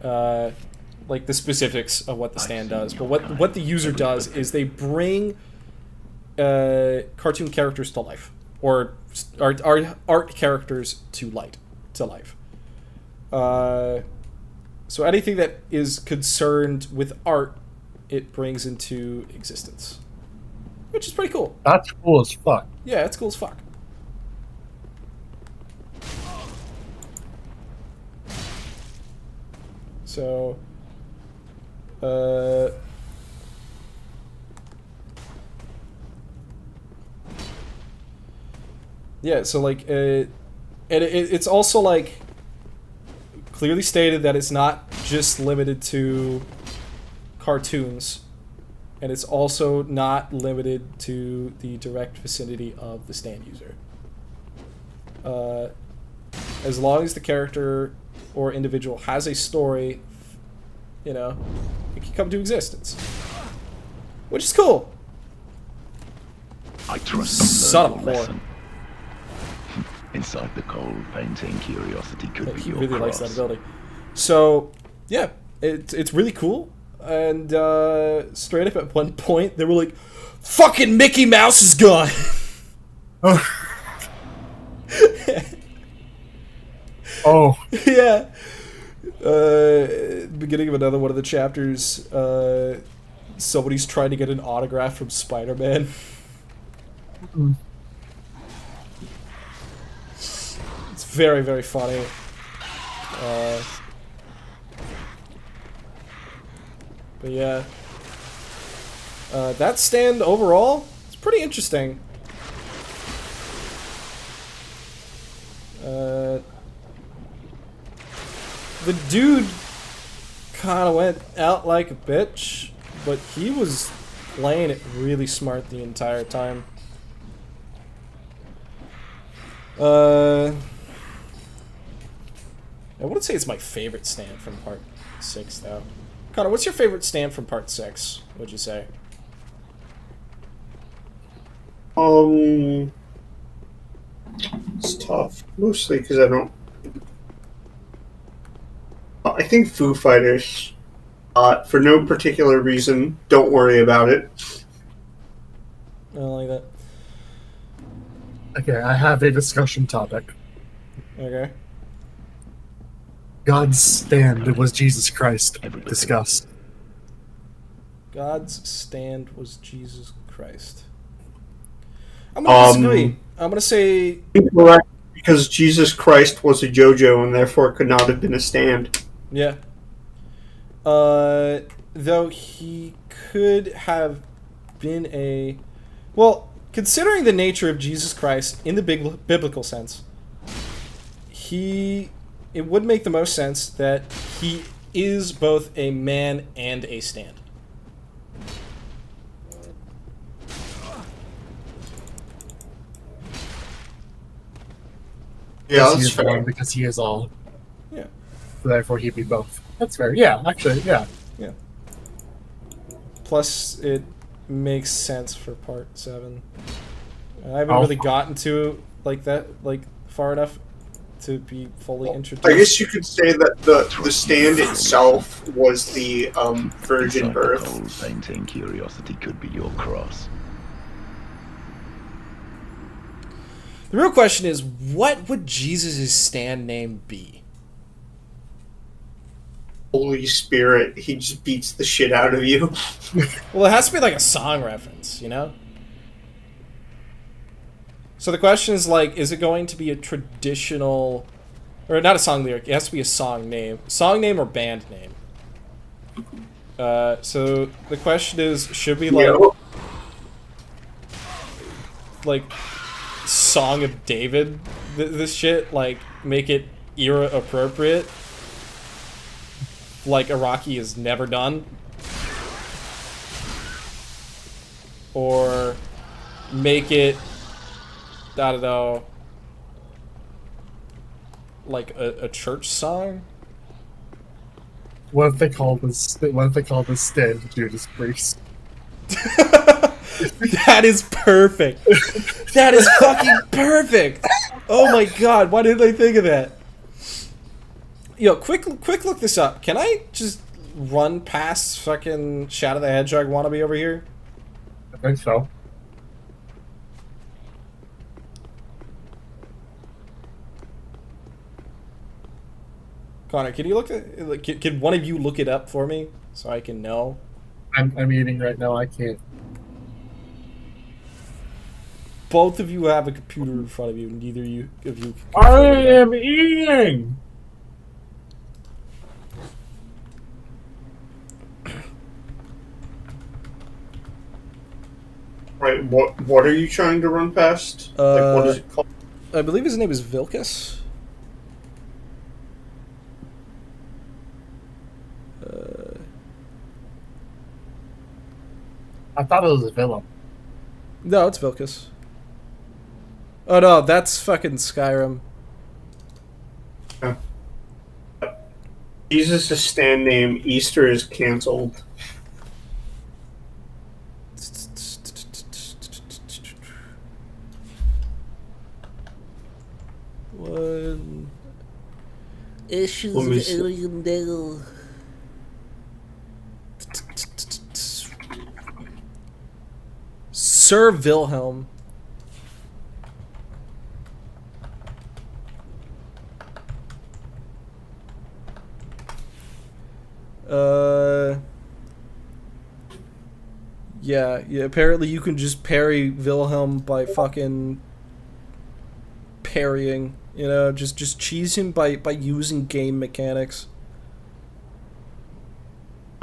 [SPEAKER 2] Like the specifics of what the stand does. But what the user does is they bring cartoon characters to life. Or art characters to life. So anything that is concerned with art, it brings into existence. Which is pretty cool.
[SPEAKER 1] That's cool as fuck.
[SPEAKER 2] Yeah, it's cool as fuck. So, yeah, so like, it's also like clearly stated that it's not just limited to cartoons, and it's also not limited to the direct vicinity of the stand user. As long as the character or individual has a story, you know, it can come to existence, which is cool.
[SPEAKER 6] I trust
[SPEAKER 2] Son of a
[SPEAKER 6] you
[SPEAKER 2] whore.
[SPEAKER 6] lesson. Inside the cold painting, curiosity could be
[SPEAKER 2] He
[SPEAKER 6] your
[SPEAKER 2] really likes
[SPEAKER 6] cross.
[SPEAKER 2] that ability. So, yeah, it's really cool. And straight up at one point, they were like, "Fucking Mickey Mouse is gone."
[SPEAKER 1] Oh.
[SPEAKER 2] Yeah. Beginning of another one of the chapters, somebody's trying to get an autograph from Spider-Man. It's very, very funny. But yeah. That stand overall, it's pretty interesting. The dude kind of went out like a bitch, but he was playing it really smart the entire time. I wouldn't say it's my favorite stand from part 6, though. Connor, what's your favorite stand from part 6, would you say?
[SPEAKER 5] It's tough. Mostly because I think Foo Fighters. For no particular reason. Don't worry about it.
[SPEAKER 2] I don't like that.
[SPEAKER 1] Okay, I have a discussion topic.
[SPEAKER 2] Okay.
[SPEAKER 1] God's stand was Jesus Christ. Discuss.
[SPEAKER 2] God's stand was Jesus Christ. I'm gonna disagree. I'm gonna say
[SPEAKER 5] Incorrect, because Jesus Christ was a Jojo and therefore could not have been a stand.
[SPEAKER 2] yeah. Though he could have been a... Well, considering the nature of Jesus Christ in the biblical sense, it would make the most sense that he is both a man and a stand.
[SPEAKER 5] Yeah,
[SPEAKER 1] He
[SPEAKER 5] that's
[SPEAKER 1] is one
[SPEAKER 5] fair.
[SPEAKER 1] because he is all.
[SPEAKER 2] Yeah.
[SPEAKER 1] Therefore, he'd be both. That's fair. Yeah, actually, yeah.
[SPEAKER 2] Yeah. Plus, it makes sense for part 7. I haven't really gotten to like that, like far enough to be fully introduced.
[SPEAKER 5] I guess you could say that the stand itself was the virgin
[SPEAKER 6] Inside
[SPEAKER 5] birth.
[SPEAKER 6] the cold painting, curiosity could be your cross.
[SPEAKER 2] The real question is, what would Jesus' stand name be?
[SPEAKER 5] Holy Spirit, he just beats the shit out of you.
[SPEAKER 2] Well, it has to be like a song reference, you know? So the question is, like, is it going to be a traditional... Or not a song lyric, it has to be a song name. Song name or band name. So the question is, should we, like...
[SPEAKER 5] Yo.
[SPEAKER 2] Like, Song of David this shit? Like, make it era appropriate? Like Iraqi has never done? Or make it, I don't know, like a church song?
[SPEAKER 1] What if they called this stand Judas Priest?
[SPEAKER 2] That is perfect. That is fucking perfect. Oh my god, why didn't I think of that? Yo, quick look this up. Can I just run past fucking Shadow the Hedgehog wannabe over here?
[SPEAKER 1] I think so.
[SPEAKER 2] Connor, can you look at? Can one of you look it up for me so I can know?
[SPEAKER 1] I'm eating right now. I can't.
[SPEAKER 2] Both of you have a computer in front of you. Neither of you can.
[SPEAKER 1] I am eating.
[SPEAKER 5] Right, what are you trying to run past? Like, what is it called?
[SPEAKER 2] I believe his name is Vilcus.
[SPEAKER 1] I thought it was a villain.
[SPEAKER 2] No, it's Vilcus. Oh no, that's fucking Skyrim.
[SPEAKER 5] Jesus' stand name, Easter is cancelled.
[SPEAKER 2] One issues
[SPEAKER 5] Let me
[SPEAKER 2] of
[SPEAKER 5] see.
[SPEAKER 2] Alien Dale. Sir Wilhelm. Yeah, apparently you can just parry Wilhelm by fucking parrying, you know, just cheese him by using game mechanics.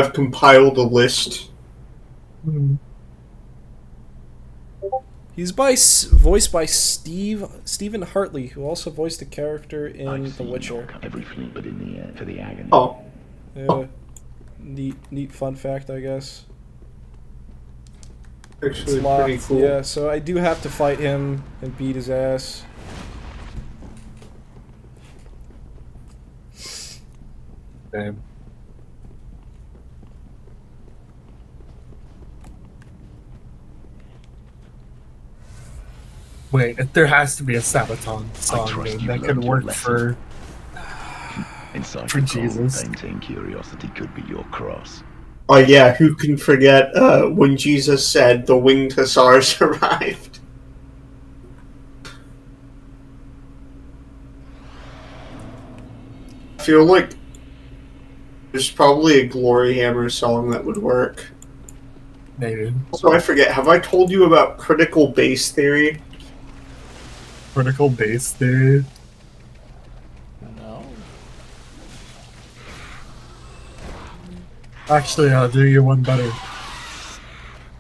[SPEAKER 5] I've compiled a list.
[SPEAKER 2] He's voiced by Stephen Hartley, who also voiced a character in The Witcher.
[SPEAKER 6] Every fleet but in the air for the agony.
[SPEAKER 5] Oh,
[SPEAKER 2] Yeah, neat fun fact, I guess. It's
[SPEAKER 5] actually
[SPEAKER 2] locked.
[SPEAKER 5] pretty cool.
[SPEAKER 2] Yeah, so I do have to fight him and beat his ass.
[SPEAKER 1] Damn. Wait, there has to be a Sabaton song
[SPEAKER 6] trust
[SPEAKER 1] name
[SPEAKER 6] you
[SPEAKER 1] that
[SPEAKER 6] learned
[SPEAKER 1] could
[SPEAKER 6] your
[SPEAKER 1] work
[SPEAKER 6] lesson.
[SPEAKER 1] for
[SPEAKER 6] Inside
[SPEAKER 1] For
[SPEAKER 6] the cold,
[SPEAKER 1] Jesus.
[SPEAKER 6] maintain curiosity could be your cross.
[SPEAKER 5] Oh yeah, who can forget when Jesus said the winged hussars arrived? I feel like there's probably a Glory Hammer song that would work.
[SPEAKER 1] maybe
[SPEAKER 5] Also, I forget, have I told you about critical base theory?
[SPEAKER 1] critical base theory.
[SPEAKER 2] No.
[SPEAKER 1] Actually, I'll do you one better.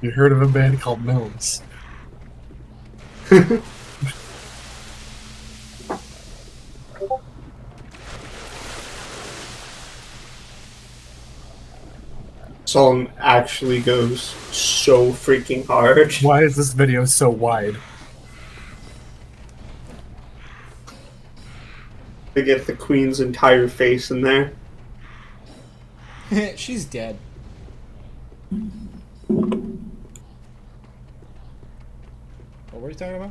[SPEAKER 1] You heard of a band called Gnomes?
[SPEAKER 5] Song actually goes so freaking hard.
[SPEAKER 1] Why is this video so wide?
[SPEAKER 5] To get the queen's entire face in there.
[SPEAKER 2] She's dead. What were you talking about?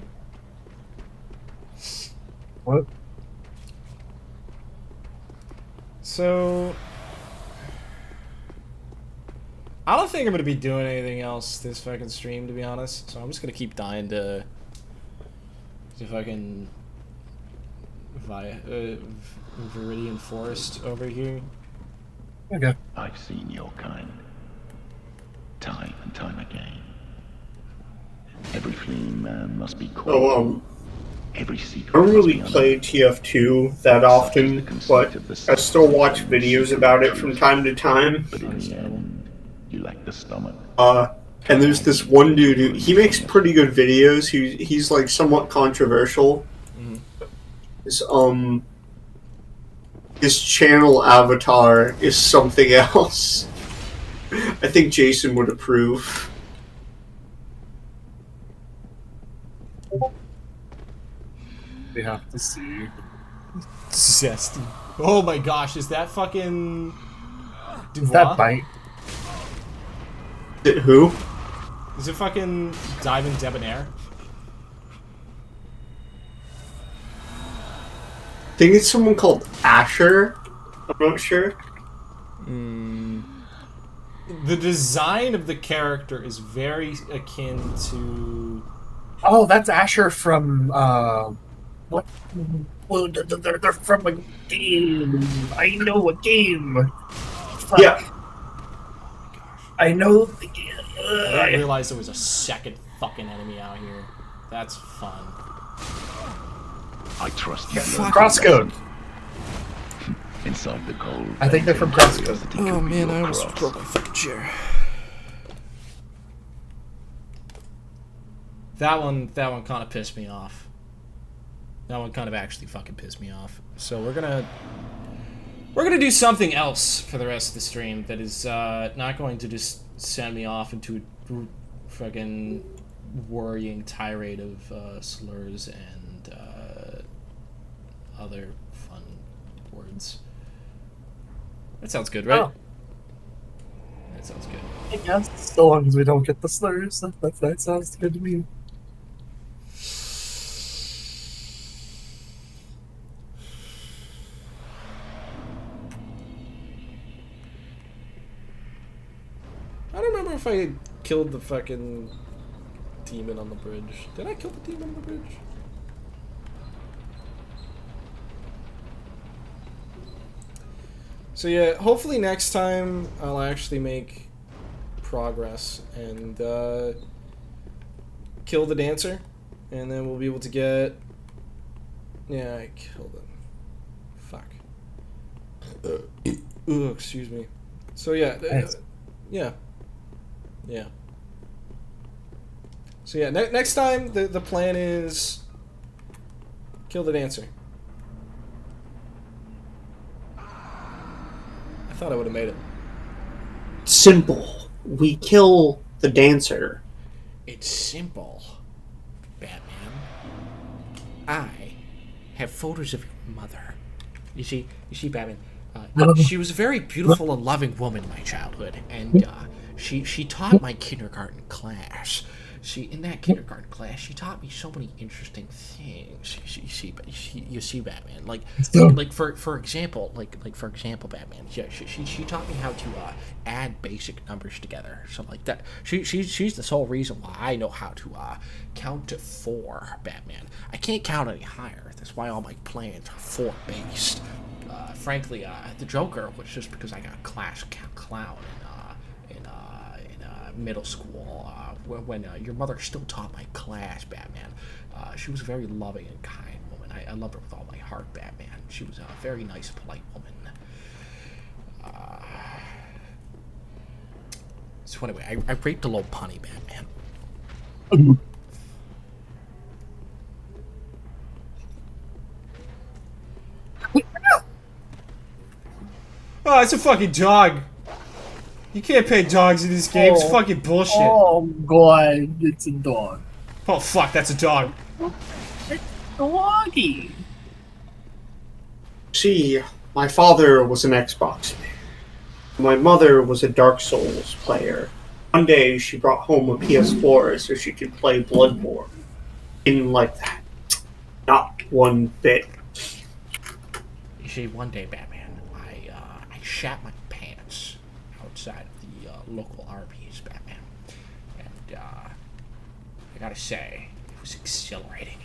[SPEAKER 1] What?
[SPEAKER 2] So, I don't think I'm gonna be doing anything else this fucking stream, to be honest. So I'm just gonna keep dying to fucking Viridian Forest over here.
[SPEAKER 1] Okay.
[SPEAKER 6] I've seen your kind, time and time again. Every fleeing man must be caught.
[SPEAKER 5] So,
[SPEAKER 6] Every secret
[SPEAKER 5] I don't
[SPEAKER 6] must
[SPEAKER 5] really
[SPEAKER 6] be
[SPEAKER 5] play TF2 that often, but I still watch videos about it from time to time.
[SPEAKER 6] But in the end, you lack the stomach.
[SPEAKER 5] And there's this one dude who, he makes pretty good videos. He's like somewhat controversial. His channel avatar is something else. I think Jason would approve.
[SPEAKER 1] We have to see.
[SPEAKER 2] Zesty. Oh my gosh, is that fucking
[SPEAKER 1] Is that Bite?
[SPEAKER 5] Who?
[SPEAKER 2] Is it fucking Diamond Debonair?
[SPEAKER 5] I think it's someone called Asher. I'm not sure.
[SPEAKER 2] The design of the character is very akin to...
[SPEAKER 1] Oh, that's Asher from what? Well, they're from a game. I know a game. Fuck.
[SPEAKER 5] Yeah.
[SPEAKER 1] I know the game.
[SPEAKER 2] I didn't realize there was a second fucking enemy out here. That's fun.
[SPEAKER 6] I trust you.
[SPEAKER 1] Crosscode.
[SPEAKER 6] Inside the cold.
[SPEAKER 1] I think they're from Crosscode.
[SPEAKER 2] Oh man, I almost broke my fucking chair. That one kind of pissed me off. That one kind of actually fucking pissed me off. So we're gonna do something else for the rest of the stream that is not going to just send me off into a fucking worrying tirade of slurs and other fun words. That sounds good, right?
[SPEAKER 1] Oh.
[SPEAKER 2] That sounds good.
[SPEAKER 1] I guess, so long as we don't get the slurs, that sounds good to me.
[SPEAKER 2] I don't remember if I killed the fucking demon on the bridge. Did I kill the demon on the bridge? So yeah, hopefully next time I'll actually make progress and kill the dancer, and then we'll be able to get... Yeah, I killed him. Fuck. Ugh, excuse me. So yeah, yeah. Yeah. So yeah, next time the plan is kill the dancer. I thought I would have made it.
[SPEAKER 5] Simple. We kill the dancer.
[SPEAKER 2] It's simple, Batman. I have photos of your mother. You see, Batman. She was a very beautiful and loving woman in my childhood, and she taught my kindergarten class. In that kindergarten class, she taught me so many interesting things. You see, Batman. Like for example, Batman. Yeah, she taught me how to add basic numbers together. So like that. She's the sole reason why I know how to count to 4, Batman. I can't count any higher. That's why all my plans are 4 based. Frankly, the Joker was just because I got class clown in middle school when your mother still taught my class, Batman. She was a very loving and kind woman. I loved her with all my heart, Batman. She was a very nice, polite woman. So anyway, I raped a little punny, Batman. Oh, it's a fucking dog. You can't pay dogs in this game. It's fucking bullshit.
[SPEAKER 1] Oh god, it's a dog.
[SPEAKER 2] Oh fuck, that's a dog.
[SPEAKER 1] It's doggy.
[SPEAKER 5] See, my father was an Xbox man. My mother was a Dark Souls player. One day she brought home a PS4 so she could play Bloodborne. Didn't like that. Not one bit.
[SPEAKER 2] You see, one day, Batman, I shat my pants outside of the local Arby's, Batman. And I gotta say, it was exhilarating.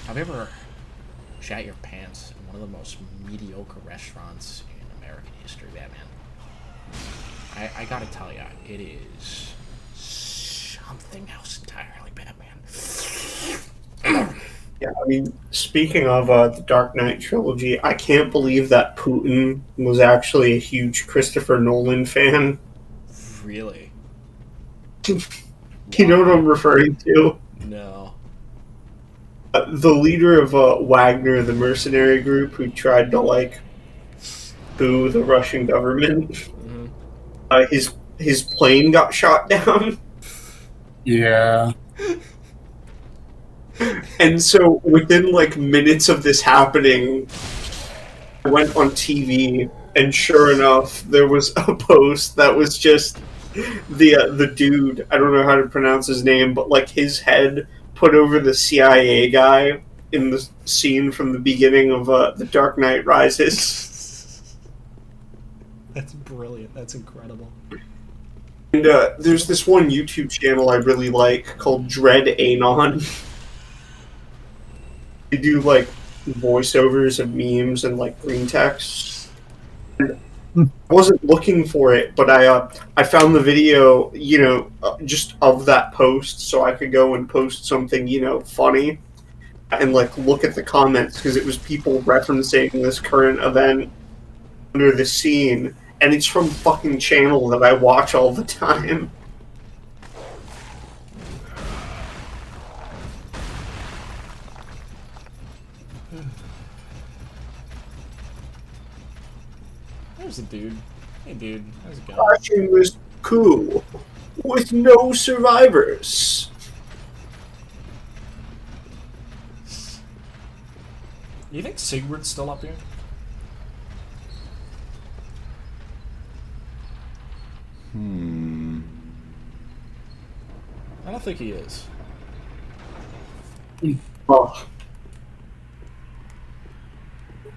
[SPEAKER 2] Have you ever shat your pants in one of the most mediocre restaurants in American history, Batman? I gotta tell you, it is something else entirely, Batman.
[SPEAKER 5] Yeah, I mean, speaking of the Dark Knight trilogy, I can't believe that Putin was actually a huge Christopher Nolan fan.
[SPEAKER 2] Really?
[SPEAKER 5] You know what I'm referring to?
[SPEAKER 2] No.
[SPEAKER 5] The leader of Wagner, the mercenary group who tried to, like, boo the Russian government.
[SPEAKER 2] Mm-hmm.
[SPEAKER 5] His plane got shot down.
[SPEAKER 1] Yeah.
[SPEAKER 5] And so within like minutes of this happening, I went on TV and sure enough, there was a post that was just the dude. I don't know how to pronounce his name, but like his head put over the CIA guy in the scene from the beginning of The Dark Knight Rises.
[SPEAKER 2] That's brilliant. That's incredible.
[SPEAKER 5] And there's this one YouTube channel I really like called Dread Anon. They do like voiceovers of memes and like green text. And I wasn't looking for it, but I found the video, just of that post, so I could go and post something, funny, and like look at the comments because it was people referencing this current event under the scene, and it's from fucking channel that I watch all the time.
[SPEAKER 2] There's a dude. Hey, dude. How's it going?
[SPEAKER 5] Watching this coup with no survivors.
[SPEAKER 2] You think Sigurd's still up here? I don't think he is.
[SPEAKER 5] Oh.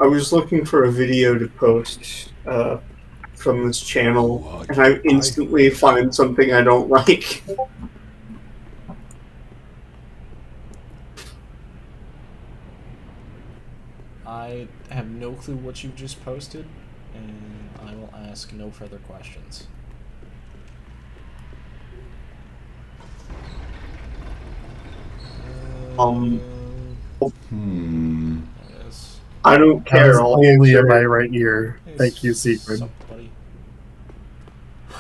[SPEAKER 5] I was looking for a video to post from this channel, and I instantly find something I don't like.
[SPEAKER 2] I have no clue what you just posted, and I will ask no further questions. Yes.
[SPEAKER 5] I don't care. I'll
[SPEAKER 1] Only in
[SPEAKER 5] answer,
[SPEAKER 1] my right ear. Thank you, Secret.
[SPEAKER 2] Somebody.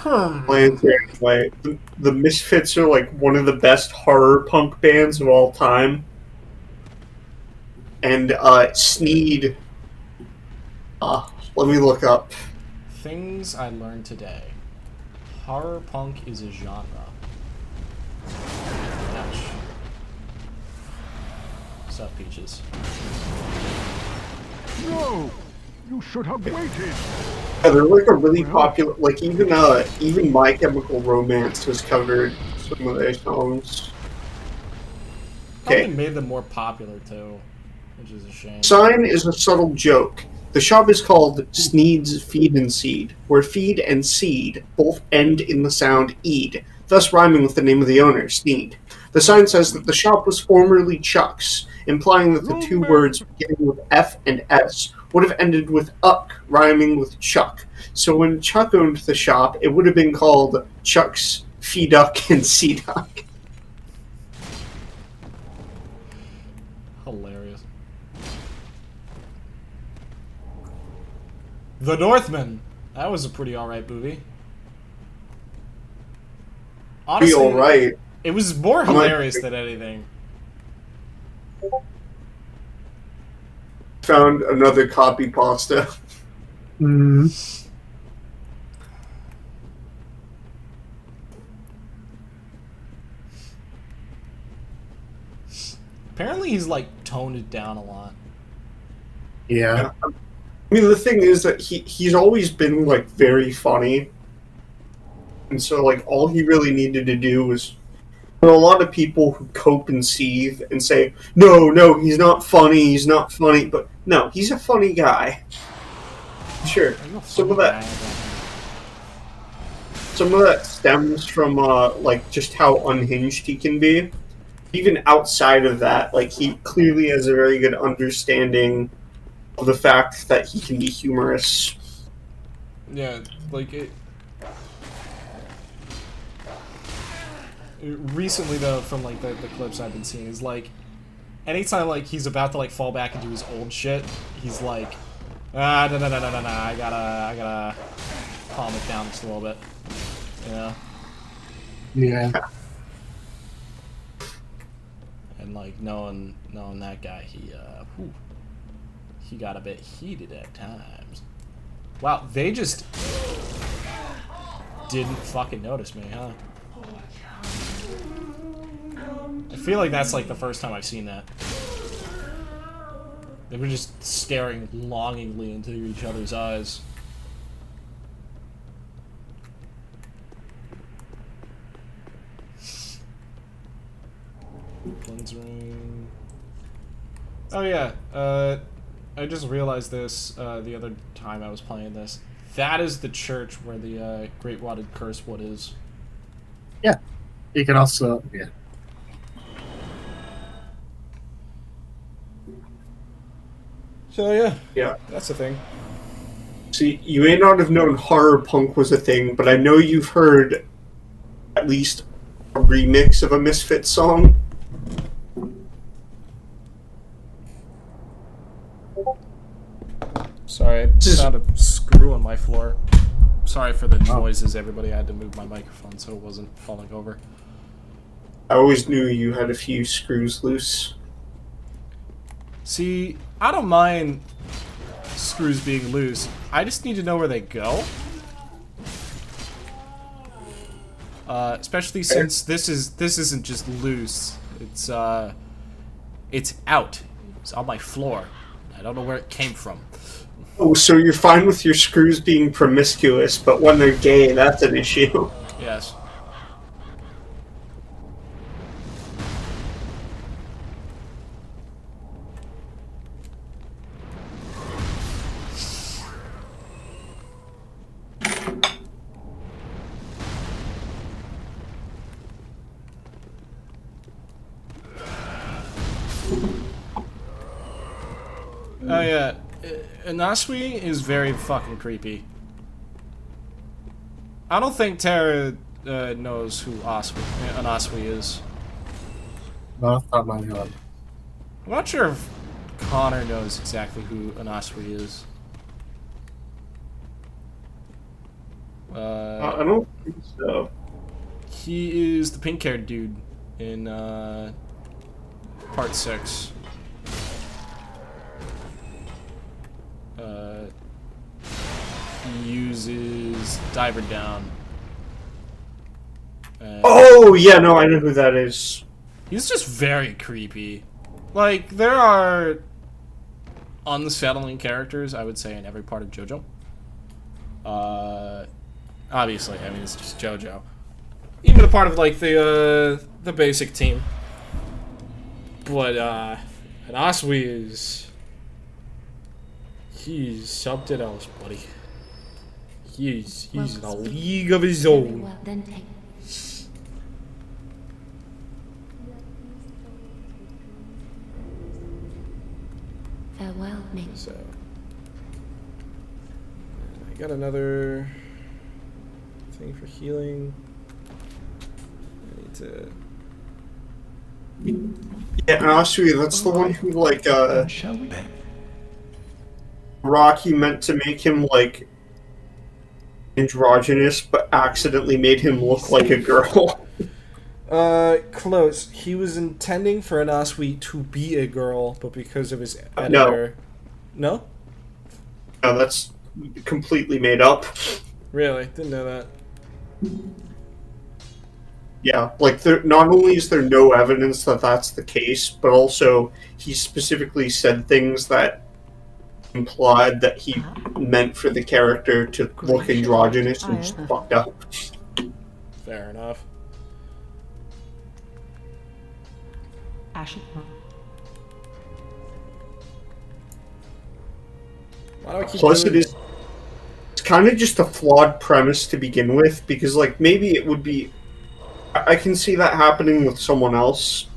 [SPEAKER 5] I'll answer anyway. The Misfits are like one of the best horror punk bands of all time. And Sneed. Let me look up.
[SPEAKER 2] Things I learned today. Horror punk is a genre. Ouch. What's up, Peaches?
[SPEAKER 3] No! You should have waited!
[SPEAKER 5] Yeah, they're like a really popular. Like even My Chemical Romance has covered some of their songs.
[SPEAKER 2] Probably
[SPEAKER 5] Okay.
[SPEAKER 2] made them more popular too, which is a shame.
[SPEAKER 5] Sign is a subtle joke. The shop is called Sneed's Feed and Seed, where feed and seed both end in the sound eed, thus rhyming with the name of the owner, Sneed. The sign says that the shop was formerly Chuck's, implying that the two words beginning with F and S would have ended with uck, rhyming with Chuck. So when Chuck owned the shop, it would have been called Chuck's Feeduck and Seeduck.
[SPEAKER 2] Hilarious. The Northman. That was a pretty alright movie.
[SPEAKER 5] Be
[SPEAKER 2] Honestly,
[SPEAKER 5] alright.
[SPEAKER 2] it was more hilarious than anything.
[SPEAKER 5] Found another copy pasta.
[SPEAKER 2] Apparently he's like toned it down a lot.
[SPEAKER 1] Yeah.
[SPEAKER 5] I mean, the thing is that he's always been like very funny, and so like all he really needed to do was. There are a lot of people who cope and seethe and say, "No, he's not funny. But no, he's a funny guy. Sure, some of that stems from like just how unhinged he can be. Even outside of that, like he clearly has a very good understanding of the fact that he can be humorous.
[SPEAKER 2] Yeah, like it. Recently, though, from like the clips I've been seeing, is like anytime like he's about to like fall back into his old shit, he's like, no, I gotta calm it down just a little bit, you know.
[SPEAKER 1] Yeah.
[SPEAKER 2] And like knowing that guy, he got a bit heated at times. Wow, they just didn't fucking notice me, huh? I feel like that's like the first time I've seen that. They were just staring longingly into each other's eyes. Flynn's ring. Oh yeah, I just realized this the other time I was playing this. That is the church where the Great Wadded Cursewood is.
[SPEAKER 1] Yeah. You can also, yeah.
[SPEAKER 2] So yeah,
[SPEAKER 5] Yeah.
[SPEAKER 2] that's the thing.
[SPEAKER 5] See, you may not have known horror punk was a thing, but I know you've heard at least a remix of a Misfits song.
[SPEAKER 2] Sorry, I found a screw on my floor. Sorry for the noises, everybody. I had to move my microphone so it wasn't falling over.
[SPEAKER 5] I always knew you had a few screws loose.
[SPEAKER 2] See, I don't mind screws being loose. I just need to know where they go. Especially since this isn't just loose. It's out. It's on my floor. I don't know where it came from.
[SPEAKER 5] Oh, so you're fine with your screws being promiscuous, but when they're gay, that's an issue.
[SPEAKER 2] Yes. Oh yeah, Anasui is very fucking creepy. I don't think Tara knows who Anasui is.
[SPEAKER 1] Not off the top of my head.
[SPEAKER 2] I'm not sure if Connor knows exactly who Anasui is.
[SPEAKER 5] I don't think so.
[SPEAKER 2] He is the pink-haired dude in part 6. He uses Diver Down.
[SPEAKER 5] Oh, yeah, no, I know who that is.
[SPEAKER 2] He's just very creepy. Like, there are unsettling characters, I would say, in every part of Jojo. Obviously, I mean, it's just Jojo. Even a part of, like, the basic team. But, Anasui is... He's something else, buddy. He's in a league of his
[SPEAKER 4] Very
[SPEAKER 2] own.
[SPEAKER 4] well, then take. Farewell, mate.
[SPEAKER 2] So, I got another thing for healing. I need to.
[SPEAKER 5] Yeah, and Asui, that's the one who, like,
[SPEAKER 6] Shall we?
[SPEAKER 5] Rocky meant to make him, like, androgynous, but accidentally made him look like a girl.
[SPEAKER 2] Close. He was intending for Anasui to be a girl, but because of his editor... No?
[SPEAKER 5] No, that's completely made up.
[SPEAKER 2] Really? Didn't know that.
[SPEAKER 5] Yeah, like, not only is there no evidence that that's the case, but also he specifically said things that implied that he meant for the character to look androgynous and just fucked up.
[SPEAKER 2] Fair enough. Why do I keep
[SPEAKER 5] Plus,
[SPEAKER 2] doing
[SPEAKER 5] it's kind of just a flawed premise to begin with, because, like, maybe it would be... I can see that happening with someone else,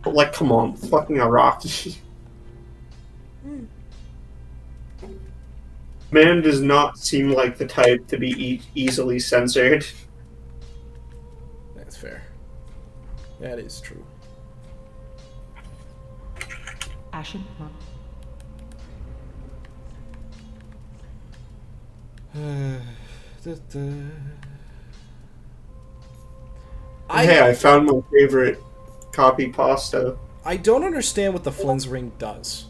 [SPEAKER 5] but, like, come on, fucking Araki. Man does not seem like the type to be easily censored.
[SPEAKER 2] That's fair. That is true.
[SPEAKER 7] Ashen.
[SPEAKER 5] Hey, I found my favorite copy pasta.
[SPEAKER 2] I don't understand what the Flynn's ring does.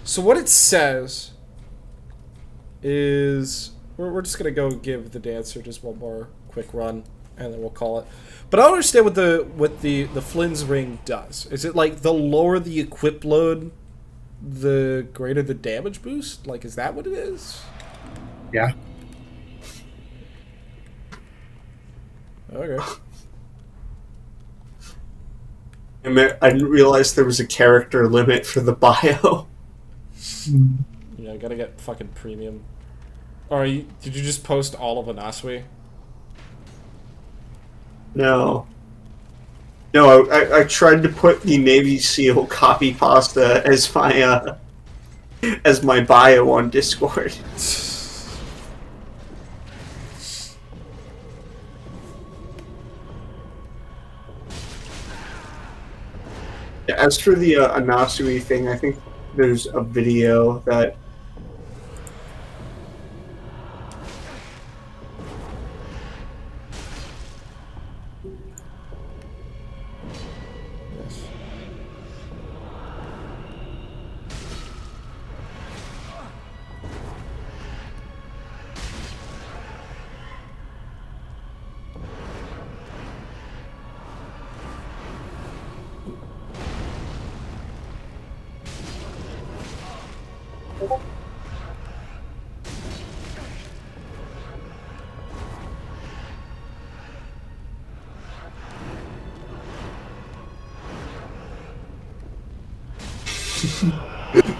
[SPEAKER 2] So what it says is we're just gonna go give the dancer just one more quick run and then we'll call it. But I don't understand what the Flynn's ring does. Is it like the lower the equip load, the greater the damage boost? Like, is that what it is?
[SPEAKER 1] Yeah.
[SPEAKER 2] Okay.
[SPEAKER 5] I didn't realize there was a character limit for the bio.
[SPEAKER 2] Yeah, I gotta get fucking premium. Or did you just post all of Anasui?
[SPEAKER 5] No. No, I tried to put the Navy SEAL copy pasta as my bio on Discord. As for the Anasui thing, I think there's a video that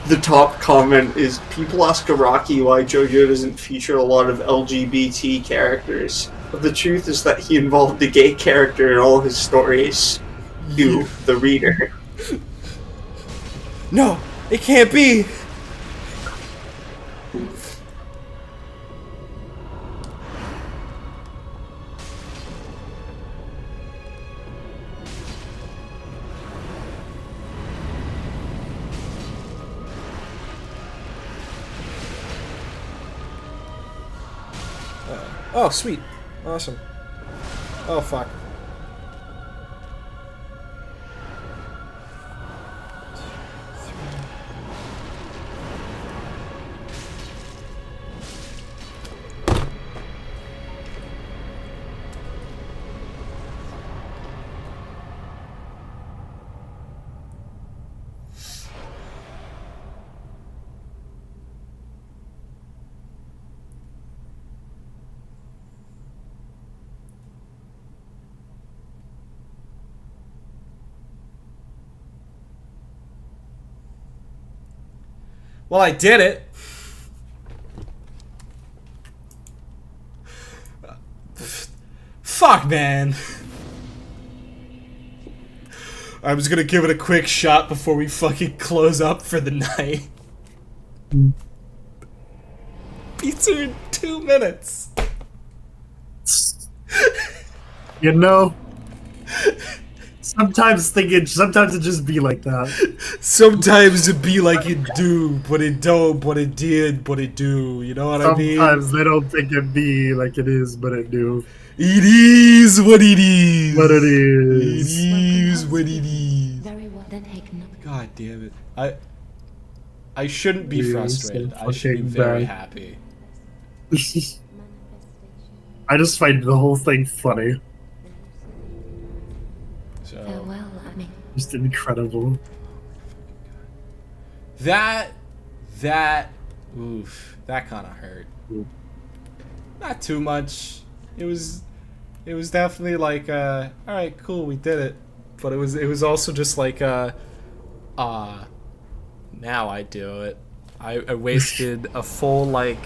[SPEAKER 5] the top comment is, people ask Araki why Jojo doesn't feature a lot of LGBT characters. But the truth is that he involved a gay character in all his stories. You, the reader.
[SPEAKER 2] No! It can't be! Oh, sweet. Awesome. Oh, fuck. Well, I did it. Fuck, man. I was gonna give it a quick shot before we fucking close up for the night. Pizza in 2 minutes.
[SPEAKER 1] You know, sometimes it just be like that.
[SPEAKER 2] Sometimes it be like it do, but it don't, but it did, but it do. You know what I mean?
[SPEAKER 1] Sometimes they don't think it be like it is, but it do.
[SPEAKER 2] It is what it is.
[SPEAKER 1] But it
[SPEAKER 2] It
[SPEAKER 1] is.
[SPEAKER 2] is what it is.
[SPEAKER 4] Very well, then take note.
[SPEAKER 2] God damn it. I shouldn't be
[SPEAKER 1] You're
[SPEAKER 2] frustrated.
[SPEAKER 1] so
[SPEAKER 2] I should be
[SPEAKER 1] fucking
[SPEAKER 2] very
[SPEAKER 1] bad.
[SPEAKER 2] happy.
[SPEAKER 1] I just find the whole thing funny.
[SPEAKER 2] So
[SPEAKER 4] Farewell, Amy.
[SPEAKER 1] Just incredible.
[SPEAKER 2] that oof, that kind of hurt. Not too much. It was definitely like all right, cool, we did it. But it was also just like now I do it. I wasted a full like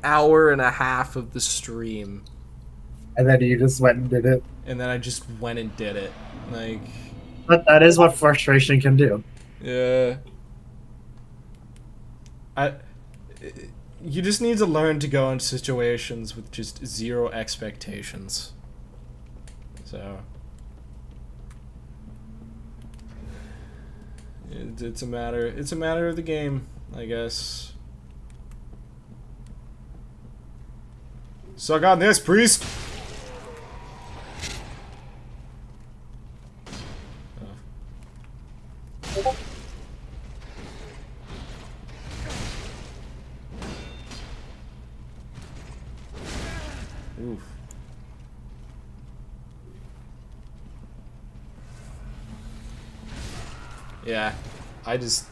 [SPEAKER 2] hour and a half of the stream,
[SPEAKER 1] And then you just went and did it.
[SPEAKER 2] and then I just went and did it. Like,
[SPEAKER 1] But that is what frustration can do.
[SPEAKER 2] yeah. You just need to learn to go in situations with just zero expectations. So it's a matter of the game, I guess. Suck on this, priest. Oof. Yeah, this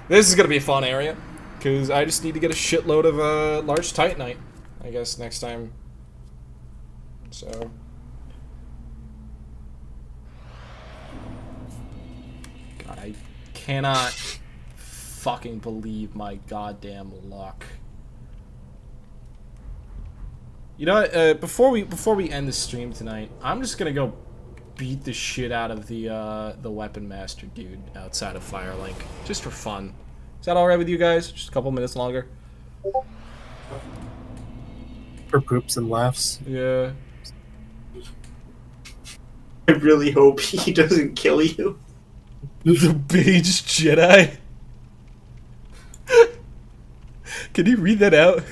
[SPEAKER 2] is gonna be a fun area, because I just need to get a shitload of large titanite, I guess, next time. So. God, I cannot fucking believe my goddamn luck. You know what, before we end the stream tonight, I'm just gonna go beat the shit out of the weapon master dude outside of Firelink, just for fun. Is that alright with you guys? Just a couple minutes longer?
[SPEAKER 1] For poops and laughs.
[SPEAKER 2] Yeah.
[SPEAKER 5] I really hope he doesn't kill you.
[SPEAKER 2] The beige Jedi? Can you read that out?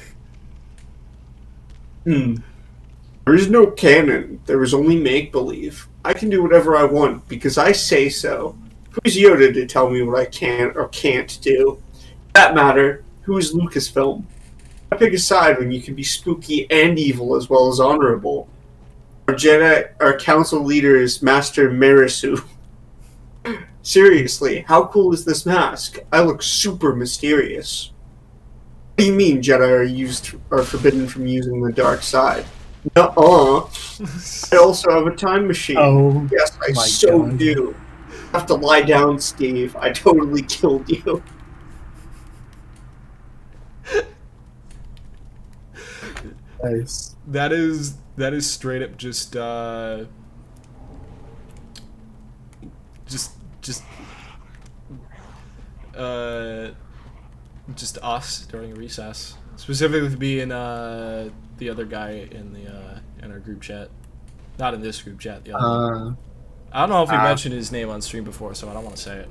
[SPEAKER 5] There is no canon. There is only make-believe. I can do whatever I want because I say so. Who's Yoda to tell me what I can or can't do? For that matter, who is Lucasfilm? I pick a side when you can be spooky and evil as well as honorable. Our Jedi, our council leader is Master Marisu. Seriously, how cool is this mask? I look super mysterious. What do you mean Jedi are forbidden from using the dark side? Nuh-uh. I also have a time machine.
[SPEAKER 1] Oh,
[SPEAKER 5] Yes, I
[SPEAKER 1] my
[SPEAKER 5] so
[SPEAKER 1] God.
[SPEAKER 5] do. You have to lie down, Steve. I totally killed you.
[SPEAKER 1] Nice.
[SPEAKER 2] That is straight up just just us during recess, specifically being the other guy in our group chat, not in this group chat. The other one. I don't know if we mentioned his name on stream before, so I don't want to say it.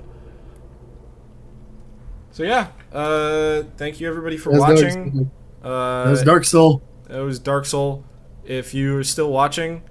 [SPEAKER 2] So yeah, thank you everybody for watching.
[SPEAKER 1] That was Dark Soul.
[SPEAKER 2] It was Dark Soul. If you're still watching,